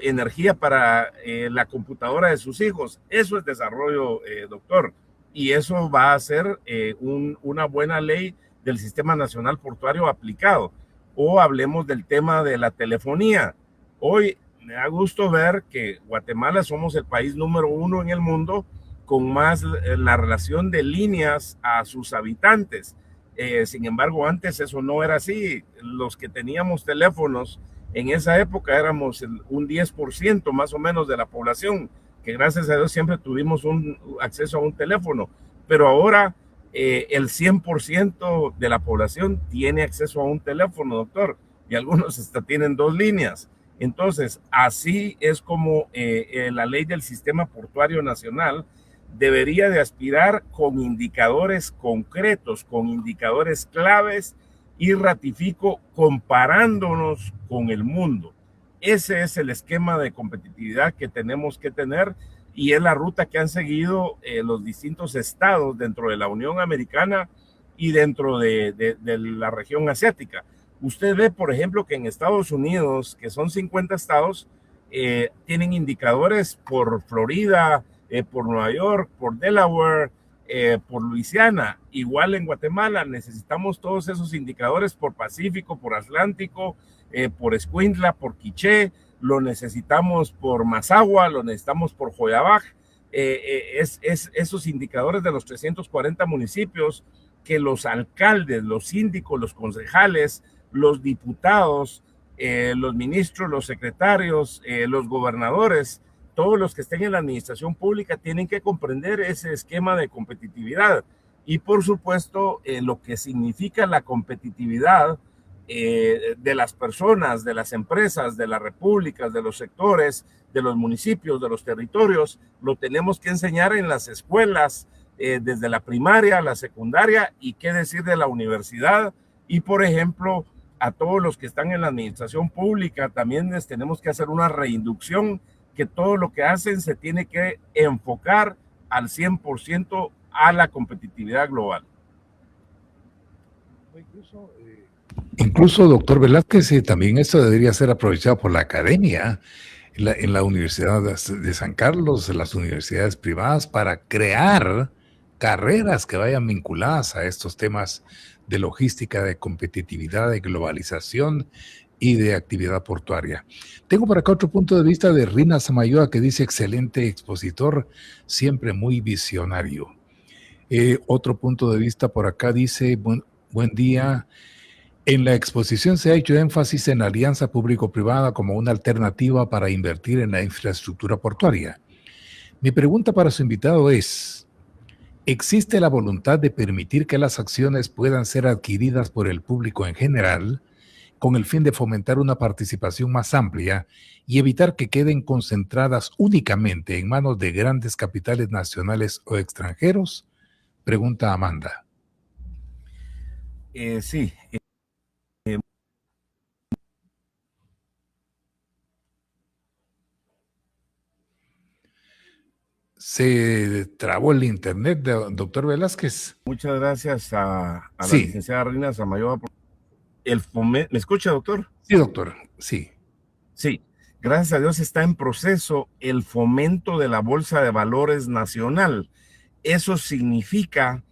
Speaker 2: energía para la computadora de sus hijos. Eso es desarrollo, doctor, y eso va a ser una buena ley del Sistema Nacional Portuario aplicado. O hablemos del tema de la telefonía. Hoy me da gusto ver que Guatemala somos el país número 1 en el mundo con más la relación de líneas a sus habitantes. Sin embargo, antes eso no era así. Los que teníamos teléfonos en esa época éramos un 10% más o menos de la población, que gracias a Dios siempre tuvimos un acceso a un teléfono. Pero ahora el 100% de la población tiene acceso a un teléfono, doctor, y algunos hasta tienen 2 líneas. Entonces, así es como la ley del Sistema Portuario Nacional debería de aspirar, con indicadores concretos, con indicadores claves, y ratifico, comparándonos con el mundo. Ese es el esquema de competitividad que tenemos que tener, y es la ruta que han seguido los distintos estados dentro de la Unión Americana y dentro de la región asiática. Usted ve, por ejemplo, que en Estados Unidos, que son 50 estados, tienen indicadores por Florida, por Nueva York, por Delaware, por Luisiana. Igual en Guatemala necesitamos todos esos indicadores por Pacífico, por Atlántico, por Escuintla, por Quiché, lo necesitamos por Mazagua, lo necesitamos por Joyabaj. Esos indicadores de los 340 municipios que los alcaldes, los síndicos, los concejales, los diputados, los ministros, los secretarios, los gobernadores, todos los que estén en la administración pública tienen que comprender ese esquema de competitividad. Y por supuesto, lo que significa la competitividad de las personas, de las empresas, de las repúblicas, de los sectores, de los municipios, de los territorios, lo tenemos que enseñar en las escuelas, desde la primaria, la secundaria, y qué decir de la universidad. Y por ejemplo, a todos los que están en la administración pública también les tenemos que hacer una reinducción, que todo lo que hacen se tiene que enfocar al 100% a la competitividad global.
Speaker 1: Incluso, doctor Velázquez, también esto debería ser aprovechado por la academia, en la Universidad de San Carlos, en las universidades privadas, para crear carreras que vayan vinculadas a estos temas de logística, de competitividad, de globalización y de actividad portuaria. Tengo por acá otro punto de vista de Rina Samayoa, que dice: excelente expositor, siempre muy visionario. Otro punto de vista por acá dice: buen día. En la exposición se ha hecho énfasis en la alianza público-privada como una alternativa para invertir en la infraestructura portuaria. Mi pregunta para su invitado es: ¿existe la voluntad de permitir que las acciones puedan ser adquiridas por el público en general, con el fin de fomentar una participación más amplia y evitar que queden concentradas únicamente en manos de grandes capitales nacionales o extranjeros? Pregunta Amanda.
Speaker 2: Sí.
Speaker 1: Se trabó el internet, doctor Velázquez.
Speaker 2: Muchas gracias a la
Speaker 1: Sí,
Speaker 2: licenciada Rina Samayoa. ¿Me escucha, doctor?
Speaker 1: sí, doctor, sí.
Speaker 2: Sí, gracias a Dios está en proceso el fomento de la Bolsa de Valores Nacional. Eso significa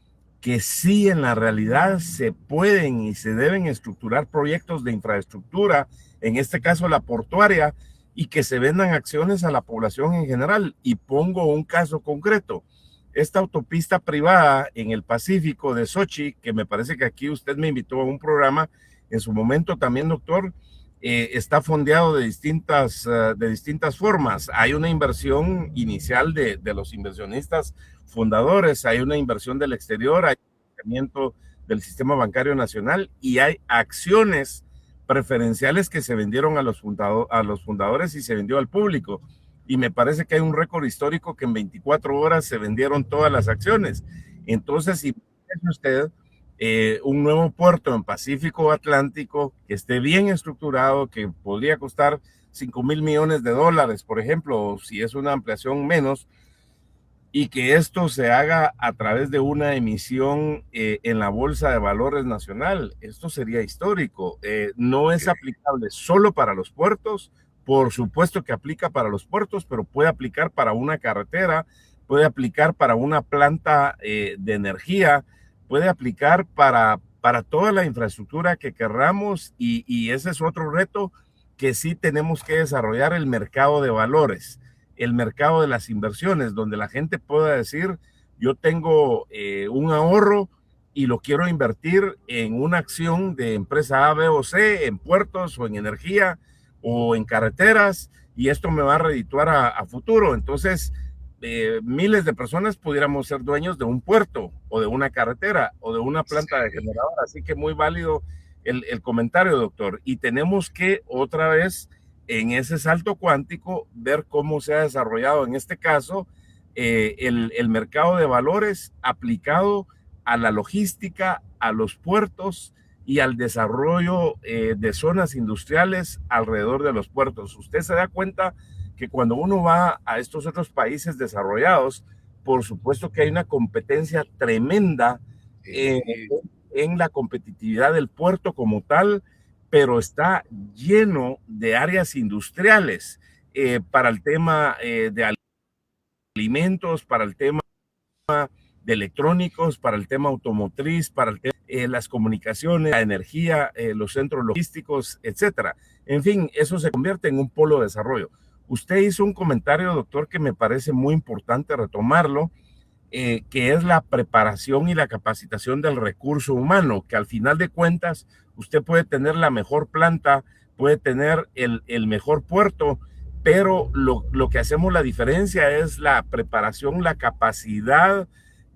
Speaker 2: que sí, en la realidad se pueden y se deben estructurar proyectos de infraestructura, en este caso la portuaria, y que se vendan acciones a la población en general. Y pongo un caso concreto. Esta autopista privada en el Pacífico de Sochi, que me parece que aquí usted me invitó a un programa en su momento también, doctor, está fondeado de distintas formas. Hay una inversión inicial de los inversionistas fundadores, hay una inversión del exterior, hay financiamiento del sistema bancario nacional y hay acciones preferenciales que se vendieron a los fundadores y se vendió al público. Y me parece que hay un récord histórico que en 24 horas se vendieron todas las acciones. Entonces, si usted un nuevo puerto en Pacífico Atlántico que esté bien estructurado, que podría costar $5,000 millones, por ejemplo, o si es una ampliación menos, y que esto se haga a través de una emisión en la Bolsa de Valores Nacional. Esto sería histórico. No es aplicable solo para los puertos, por supuesto que aplica para los puertos, pero puede aplicar para una carretera, puede aplicar para una planta de energía, puede aplicar para toda la infraestructura que querramos y ese es otro reto que sí tenemos que desarrollar, el mercado de valores, el mercado de las inversiones, donde la gente pueda decir, yo tengo un ahorro y lo quiero invertir en una acción de empresa A, B o C, en puertos o en energía o en carreteras, y esto me va a redituar a futuro. Entonces, miles de personas pudiéramos ser dueños de un puerto o de una carretera o de una planta de generador. Así que muy válido el comentario, doctor. Y tenemos que otra vez en ese salto cuántico ver cómo se ha desarrollado en este caso el mercado de valores aplicado a la logística, a los puertos y al desarrollo de zonas industriales alrededor de los puertos. Usted se da cuenta que cuando uno va a estos otros países desarrollados, por supuesto que hay una competencia tremenda en la competitividad del puerto como tal, pero está lleno de áreas industriales para el tema de alimentos, para el tema de electrónicos, para el tema automotriz, para el tema las comunicaciones, la energía, los centros logísticos, etcétera. En fin, eso se convierte en un polo de desarrollo. Usted hizo un comentario, doctor, que me parece muy importante retomarlo, que es la preparación y la capacitación del recurso humano, que al final de cuentas usted puede tener la mejor planta, puede tener el mejor puerto, pero lo que hacemos la diferencia es la preparación, la capacidad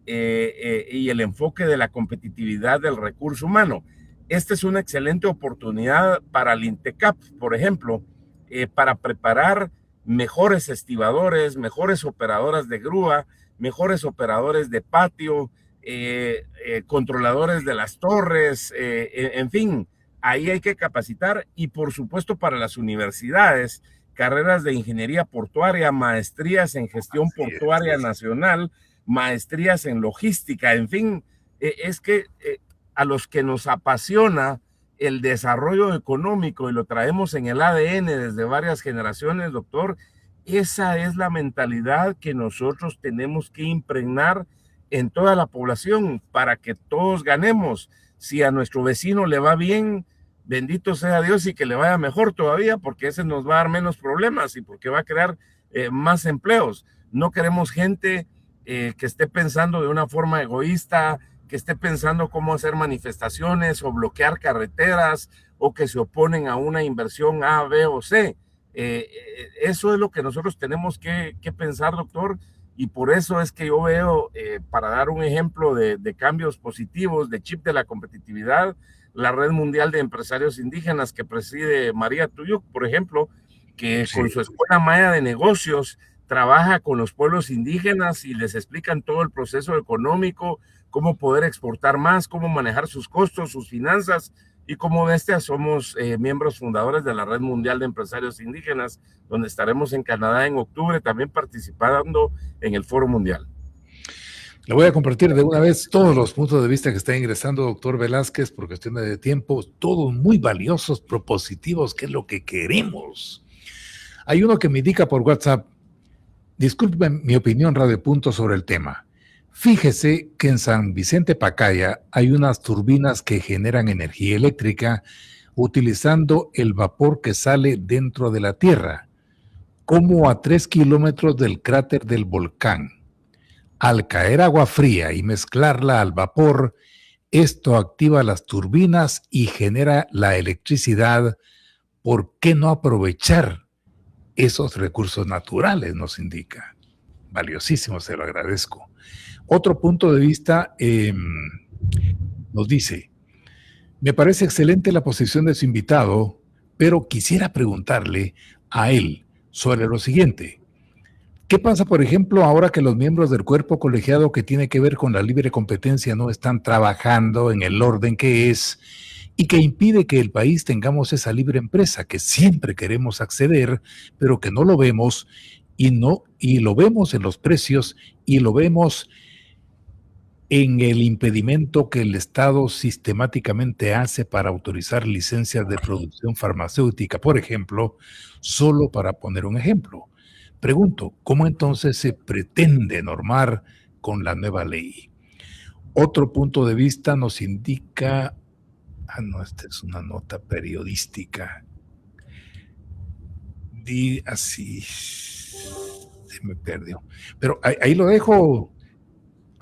Speaker 2: y el enfoque de la competitividad del recurso humano. Esta es una excelente oportunidad para el INTECAP, por ejemplo, para preparar mejores estibadores, mejores operadoras de grúa, mejores operadores de patio, controladores de las torres, en fin, ahí hay que capacitar y por supuesto para las universidades, carreras de ingeniería portuaria, maestrías en gestión portuaria nacional, maestrías en logística, en fin, es que a los que nos apasiona el desarrollo económico y lo traemos en el ADN desde varias generaciones, doctor, esa es la mentalidad que nosotros tenemos que impregnar en toda la población para que todos ganemos. Si a nuestro vecino le va bien, bendito sea Dios y que le vaya mejor todavía, porque ese nos va a dar menos problemas y porque va a crear más empleos. No queremos gente que esté pensando de una forma egoísta, que esté pensando cómo hacer manifestaciones o bloquear carreteras o que se oponen a una inversión A, B o C. Eso es lo que nosotros tenemos que pensar, doctor, y por eso es que yo veo, para dar un ejemplo de cambios positivos, de chip de la competitividad, la Red Mundial de Empresarios Indígenas que preside María Tuyuk, por ejemplo, que con su Escuela Maya de Negocios trabaja con los pueblos indígenas y les explican todo el proceso económico, cómo poder exportar más, cómo manejar sus costos, sus finanzas. Y como bestia somos miembros fundadores de la Red Mundial de Empresarios Indígenas, donde estaremos en Canadá en octubre, también participando en el Foro Mundial.
Speaker 1: Le voy a compartir de una vez todos los puntos de vista que está ingresando doctor Velázquez por cuestiones de tiempo, todos muy valiosos, propositivos, que es lo que queremos. Hay uno que me indica por WhatsApp, disculpen mi opinión, Radio Punto, sobre el tema. Fíjese que en San Vicente Pacaya hay unas turbinas que generan energía eléctrica utilizando el vapor que sale dentro de la Tierra, como a 3 kilómetros del cráter del volcán. Al caer agua fría y mezclarla al vapor, esto activa las turbinas y genera la electricidad. ¿Por qué no aprovechar esos recursos naturales? Nos indica. Valiosísimo, se lo agradezco. Otro punto de vista nos dice, me parece excelente la posición de su invitado, pero quisiera preguntarle a él sobre lo siguiente. ¿Qué pasa, por ejemplo, ahora que los miembros del cuerpo colegiado que tiene que ver con la libre competencia no están trabajando en el orden que es y que impide que el país tengamos esa libre empresa que siempre queremos acceder, pero que no lo vemos y lo vemos en los precios y lo vemos en el impedimento que el Estado sistemáticamente hace para autorizar licencias de producción farmacéutica, por ejemplo, solo para poner un ejemplo? Pregunto, ¿cómo entonces se pretende normar con la nueva ley? Otro punto de vista nos indica, esta es una nota periodística. Así, se me perdió. Pero ahí lo dejo.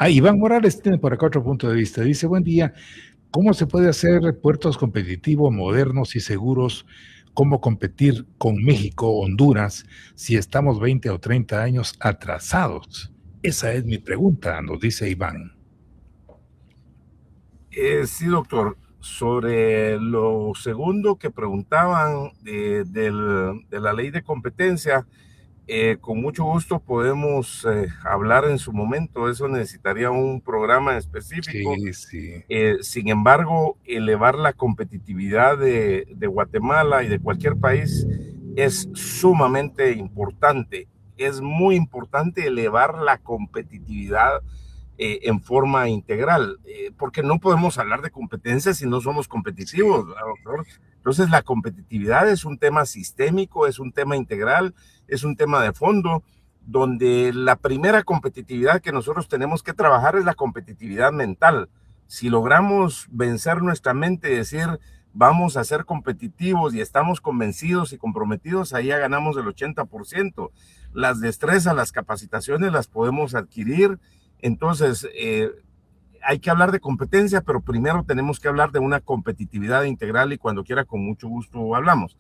Speaker 1: Iván Morales tiene por acá otro punto de vista. Dice, buen día, ¿cómo se puede hacer puertos competitivos, modernos y seguros? ¿Cómo competir con México, Honduras, si estamos 20 o 30 años atrasados? Esa es mi pregunta, nos dice Iván.
Speaker 2: Sí, doctor. Sobre lo segundo que preguntaban de la ley de competencia, con mucho gusto podemos hablar en su momento. Eso necesitaría un programa específico.
Speaker 1: Sí, sí.
Speaker 2: Sin embargo, elevar la competitividad de Guatemala y de cualquier país es sumamente importante. Es muy importante elevar la competitividad en forma integral, porque no podemos hablar de competencia si no somos competitivos, sí, doctor. Entonces la competitividad es un tema sistémico, es un tema integral, es un tema de fondo, donde la primera competitividad que nosotros tenemos que trabajar es la competitividad mental. Si logramos vencer nuestra mente y decir vamos a ser competitivos y estamos convencidos y comprometidos, ahí ya ganamos el 80%. Las destrezas, las capacitaciones las podemos adquirir. Entonces, hay que hablar de competencia, pero primero tenemos que hablar de una competitividad integral y cuando quiera, con mucho gusto, hablamos.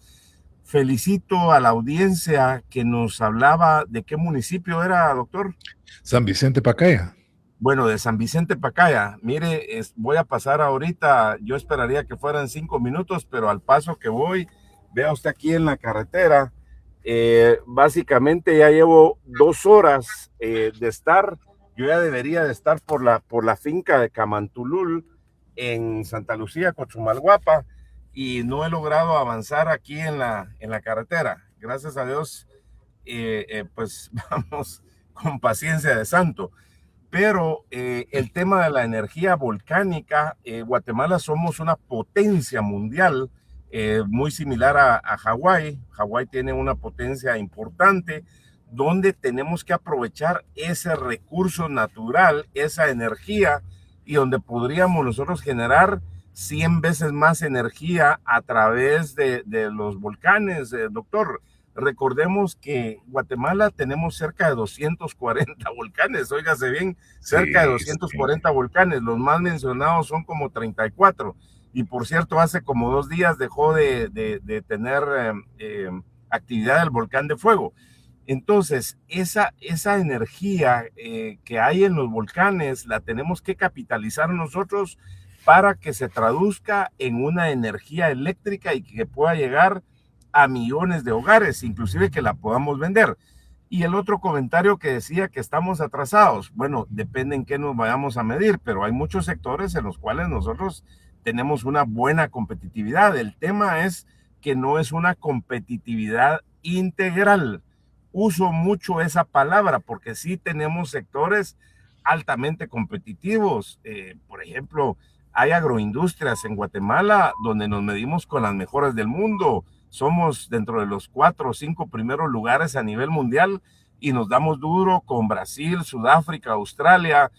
Speaker 2: Felicito a la audiencia que nos hablaba. ¿De qué municipio era, doctor?
Speaker 1: San Vicente Pacaya.
Speaker 2: Bueno, de San Vicente Pacaya. Mire, voy a pasar ahorita, yo esperaría que fueran 5 minutos, pero al paso que voy, vea usted aquí en la carretera, básicamente ya llevo 2 horas de estar. Yo ya debería de estar por la finca de Camantulul en Santa Lucía, Cochumalguapa, y no he logrado avanzar aquí en la carretera. Gracias a Dios, pues vamos con paciencia de santo. Pero el tema de la energía volcánica, Guatemala somos una potencia mundial, muy similar a Hawái. Hawái tiene una potencia importante, donde tenemos que aprovechar ese recurso natural, esa energía, y donde podríamos nosotros generar 100 veces más energía a través de los volcanes, doctor. Recordemos que Guatemala tenemos cerca de 240 volcanes, óigase bien, cerca de 240 volcanes. Los más mencionados son como 34. Y por cierto, hace como 2 días dejó de tener actividad del volcán de fuego. Entonces, esa energía que hay en los volcanes la tenemos que capitalizar nosotros para que se traduzca en una energía eléctrica y que pueda llegar a millones de hogares, inclusive que la podamos vender. Y el otro comentario que decía que estamos atrasados, bueno, depende en qué nos vayamos a medir, pero hay muchos sectores en los cuales nosotros tenemos una buena competitividad. El tema es que no es una competitividad integral. Uso mucho esa palabra porque sí tenemos sectores altamente competitivos. Por ejemplo, hay agroindustrias en Guatemala donde nos medimos con las mejores del mundo. Somos dentro de los 4 o 5 primeros lugares a nivel mundial y nos damos duro con Brasil, Sudáfrica, Australia,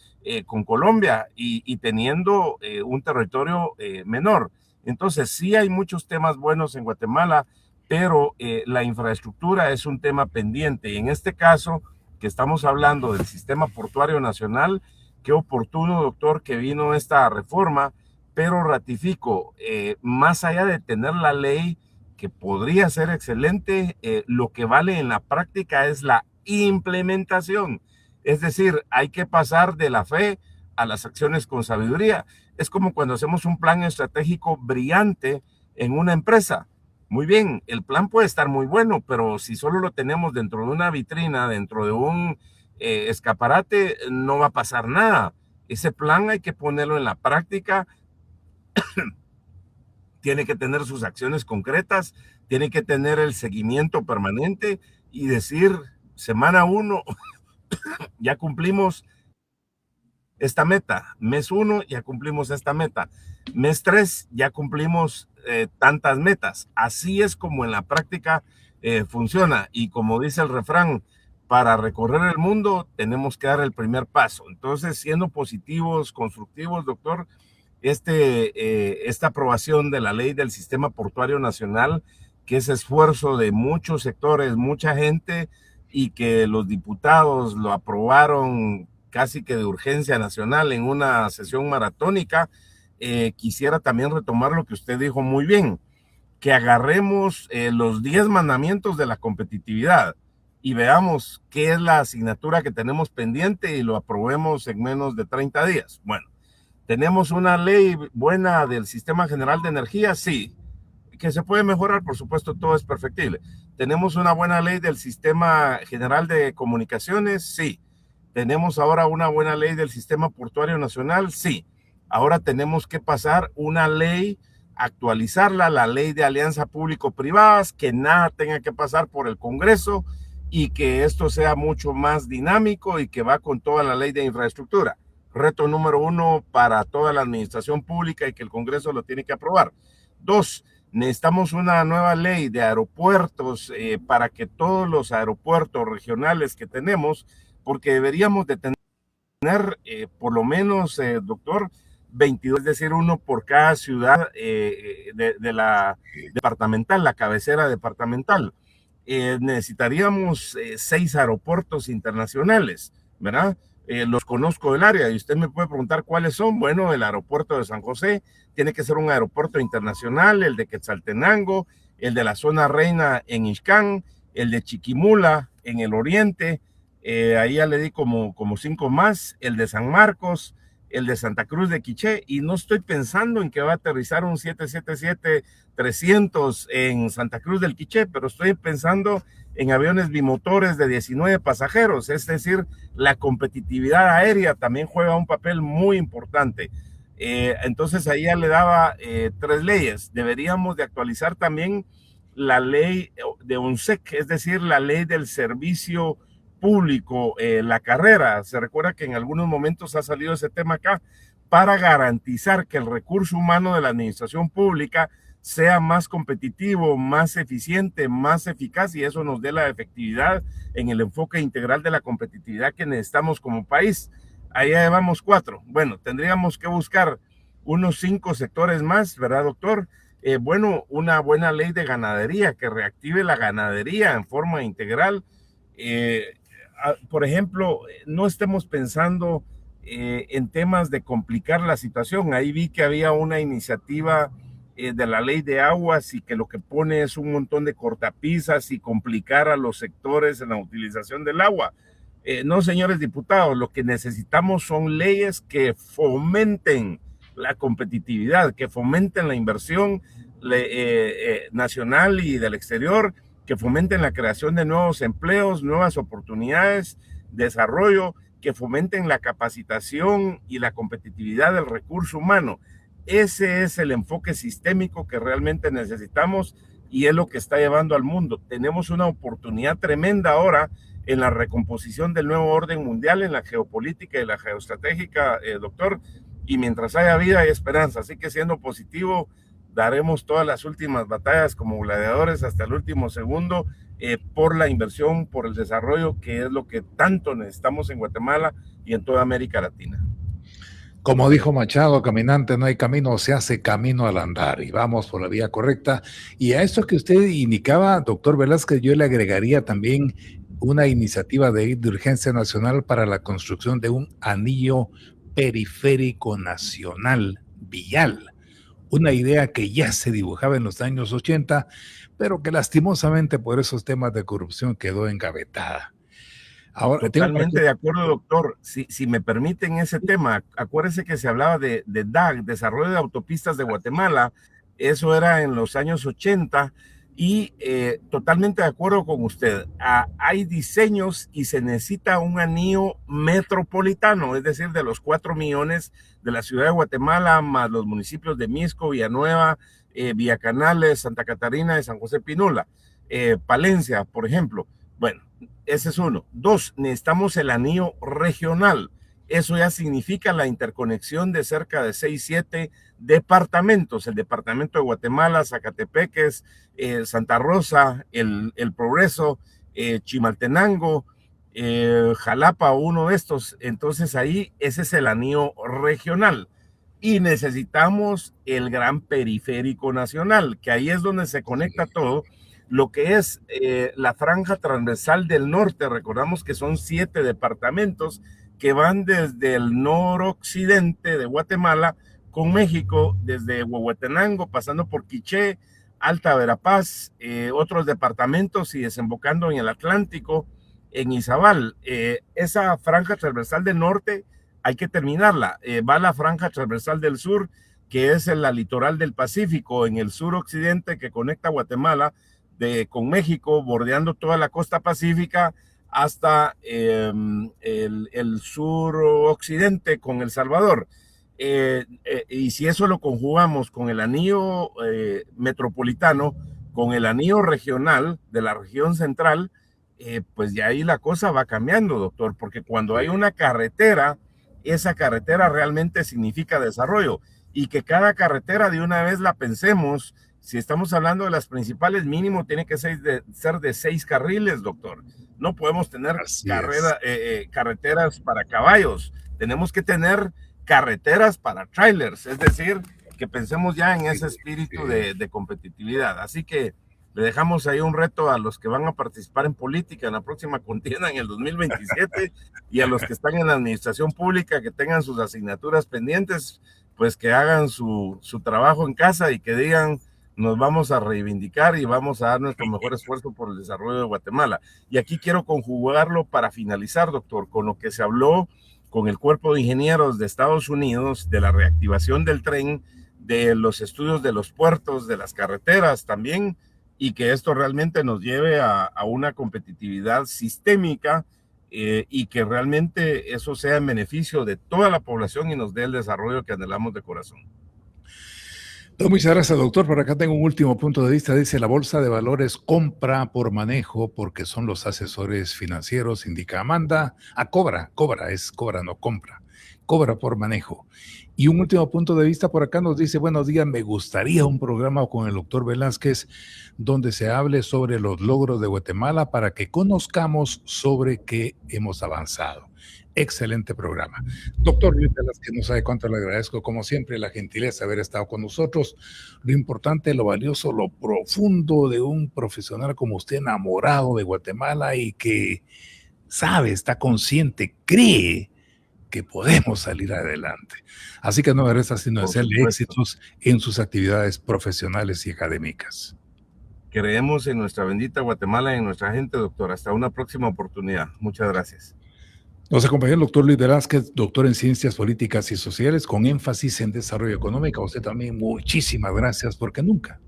Speaker 2: con Colombia y teniendo un territorio menor. Entonces sí hay muchos temas buenos en Guatemala, pero la infraestructura es un tema pendiente. Y en este caso, que estamos hablando del sistema portuario nacional, qué oportuno, doctor, que vino esta reforma, pero ratifico, más allá de tener la ley, que podría ser excelente, lo que vale en la práctica es la implementación. Es decir, hay que pasar de la fe a las acciones con sabiduría. Es como cuando hacemos un plan estratégico brillante en una empresa. Muy bien, el plan puede estar muy bueno, pero si solo lo tenemos dentro de una vitrina, dentro de un escaparate, no va a pasar nada. Ese plan hay que ponerlo en la práctica, tiene que tener sus acciones concretas, tiene que tener el seguimiento permanente y decir, semana 1, ya cumplimos esta meta, mes 1, ya cumplimos esta meta, mes 3, ya cumplimos tantas metas. Así es como en la práctica funciona. Y como dice el refrán, para recorrer el mundo tenemos que dar el primer paso. Entonces, siendo positivos, constructivos, doctor, esta aprobación de la ley del Sistema Portuario Nacional, que es esfuerzo de muchos sectores, mucha gente, y que los diputados lo aprobaron casi que de urgencia nacional en una sesión maratónica. Quisiera también retomar lo que usted dijo muy bien, que agarremos los 10 mandamientos de la competitividad y veamos qué es la asignatura que tenemos pendiente y lo aprobemos en menos de 30 días. Bueno, ¿tenemos una ley buena del Sistema General de Energía? Sí. ¿Que se puede mejorar? Por supuesto, todo es perfectible. ¿Tenemos una buena ley del Sistema General de Comunicaciones? Sí. ¿Tenemos ahora una buena ley del Sistema Portuario Nacional? Sí. Ahora tenemos que pasar una ley, actualizarla, la ley de alianza público-privadas, que nada tenga que pasar por el Congreso y que esto sea mucho más dinámico y que va con toda la ley de infraestructura. Reto número 1 para toda la administración pública y que el Congreso lo tiene que aprobar. 2, necesitamos una nueva ley de aeropuertos para que todos los aeropuertos regionales que tenemos, porque deberíamos de tener por lo menos, doctor, 22, es decir, uno por cada ciudad de la departamental, la cabecera departamental. Necesitaríamos 6 aeropuertos internacionales, ¿verdad? Los conozco del área y usted me puede preguntar cuáles son. Bueno, el aeropuerto de San José tiene que ser un aeropuerto internacional, el de Quetzaltenango, el de la zona reina en Ixcán, el de Chiquimula en el oriente, ahí ya le di como 5 más, el de San Marcos, el de Santa Cruz de Quiché, y no estoy pensando en que va a aterrizar un 777-300 en Santa Cruz del Quiché, pero estoy pensando en aviones bimotores de 19 pasajeros, es decir, la competitividad aérea también juega un papel muy importante. Entonces ahí ya le daba 3 leyes. Deberíamos de actualizar también la ley de UNSEC, es decir, la ley del servicio público, la carrera. Se recuerda que en algunos momentos ha salido ese tema acá, para garantizar que el recurso humano de la administración pública sea más competitivo, más eficiente, más eficaz, y eso nos dé la efectividad en el enfoque integral de la competitividad que necesitamos como país. Ahí llevamos 4. Bueno, tendríamos que buscar unos 5 sectores más, ¿verdad, doctor? Bueno, una buena ley de ganadería que reactive la ganadería en forma integral. Por ejemplo, no estemos pensando en temas de complicar la situación. Ahí vi que había una iniciativa de la ley de aguas y que lo que pone es un montón de cortapisas y complicar a los sectores en la utilización del agua. No, señores diputados, lo que necesitamos son leyes que fomenten la competitividad, que fomenten la inversión nacional y del exterior, que fomenten la creación de nuevos empleos, nuevas oportunidades, desarrollo, que fomenten la capacitación y la competitividad del recurso humano. Ese es el enfoque sistémico que realmente necesitamos y es lo que está llevando al mundo. Tenemos una oportunidad tremenda ahora en la recomposición del nuevo orden mundial, en la geopolítica y la geoestratégica, doctor, y mientras haya vida hay esperanza. Así que siendo positivo, daremos todas las últimas batallas como gladiadores hasta el último segundo por la inversión, por el desarrollo, que es lo que tanto necesitamos en Guatemala y en toda América Latina.
Speaker 1: Como dijo Machado, caminante no hay camino, se hace camino al andar y vamos por la vía correcta. Y a esto que usted indicaba, doctor Velázquez, yo le agregaría también una iniciativa de urgencia nacional para la construcción de un anillo periférico nacional vial. Una idea que ya se dibujaba en los años 80, pero que lastimosamente por esos temas de corrupción quedó engavetada. Ahora,
Speaker 2: Totalmente de acuerdo, doctor. Si me permiten ese tema, acuérdese que se hablaba de DAG, Desarrollo de Autopistas de Guatemala, eso era en los años 80 y totalmente de acuerdo con usted. Hay diseños y se necesita un anillo metropolitano, es decir, de los 4 millones de la ciudad de Guatemala, más los municipios de Misco, Villanueva, Villa Canales, Santa Catarina y San José Pinula, Palencia, por ejemplo. Bueno, ese es uno. 2, necesitamos el anillo regional. Eso ya significa la interconexión de cerca de 6, 7 departamentos. El departamento de Guatemala, Zacatepeques, Santa Rosa, el Progreso, Chimaltenango, Jalapa, uno de estos. Entonces ahí ese es el anillo regional. Y necesitamos el gran periférico nacional, que ahí es donde se conecta todo. Lo que es la franja transversal del norte, recordamos que son 7 departamentos que van desde el noroccidente de Guatemala con México, desde Huehuetenango, pasando por Quiché, Alta Verapaz, otros departamentos y desembocando en el Atlántico, en Izabal. Esa franja transversal del norte hay que terminarla. Va la franja transversal del sur, que es la litoral del Pacífico, en el suroccidente que conecta Guatemala con México, bordeando toda la costa pacífica hasta el suroccidente con El Salvador. Y si eso lo conjugamos con el anillo metropolitano, con el anillo regional de la región central, pues ya ahí la cosa va cambiando, doctor, porque cuando hay una carretera, esa carretera realmente significa desarrollo y que cada carretera de una vez la pensemos. Si estamos hablando de las principales, mínimo tiene que ser de 6 carriles, doctor. No podemos tener carreteras para caballos. Tenemos que tener carreteras para trailers. Es decir, que pensemos ya en ese espíritu de competitividad. Así que le dejamos ahí un reto a los que van a participar en política en la próxima contienda en el 2027 y a los que están en la administración pública que tengan sus asignaturas pendientes, pues que hagan su trabajo en casa y que digan: nos vamos a reivindicar y vamos a dar nuestro mejor esfuerzo por el desarrollo de Guatemala. Y aquí quiero conjugarlo para finalizar, doctor, con lo que se habló con el Cuerpo de Ingenieros de Estados Unidos, de la reactivación del tren, de los estudios de los puertos, de las carreteras también, y que esto realmente nos lleve a una competitividad sistémica y que realmente eso sea en beneficio de toda la población y nos dé el desarrollo que anhelamos de corazón.
Speaker 1: Muchas gracias, doctor. Por acá tengo un último punto de vista. Dice: la bolsa de valores compra por manejo porque son los asesores financieros, indica Amanda. Cobra, no compra. Cobra por manejo. Y un último punto de vista por acá nos dice: buenos días, me gustaría un programa con el doctor Velázquez donde se hable sobre los logros de Guatemala para que conozcamos sobre qué hemos avanzado. Excelente programa. Doctor Luis Velázquez, no sabe cuánto le agradezco, como siempre, la gentileza de haber estado con nosotros. Lo importante, lo valioso, lo profundo de un profesional como usted, enamorado de Guatemala y que sabe, está consciente, cree que podemos salir adelante. Así que no me resta sino desearle éxitos en sus actividades profesionales y académicas.
Speaker 2: Creemos en nuestra bendita Guatemala y en nuestra gente, doctor. Hasta una próxima oportunidad. Muchas gracias.
Speaker 1: Nos acompañó el doctor Luis Velázquez, doctor en Ciencias Políticas y Sociales, con énfasis en Desarrollo Económico. A usted también muchísimas gracias, porque nunca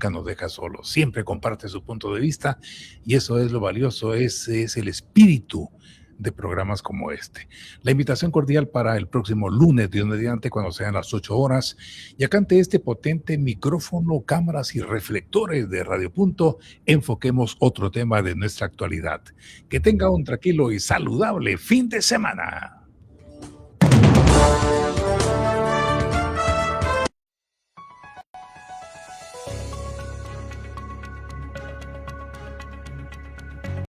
Speaker 1: nos deja solos. Siempre comparte su punto de vista y eso es lo valioso, es el espíritu de programas como este. La invitación cordial para el próximo lunes, Dios mediante, cuando sean las 8 horas, y acá ante este potente micrófono, cámaras y reflectores de Radio Punto, enfoquemos otro tema de nuestra actualidad. Que tenga un tranquilo y saludable fin de semana.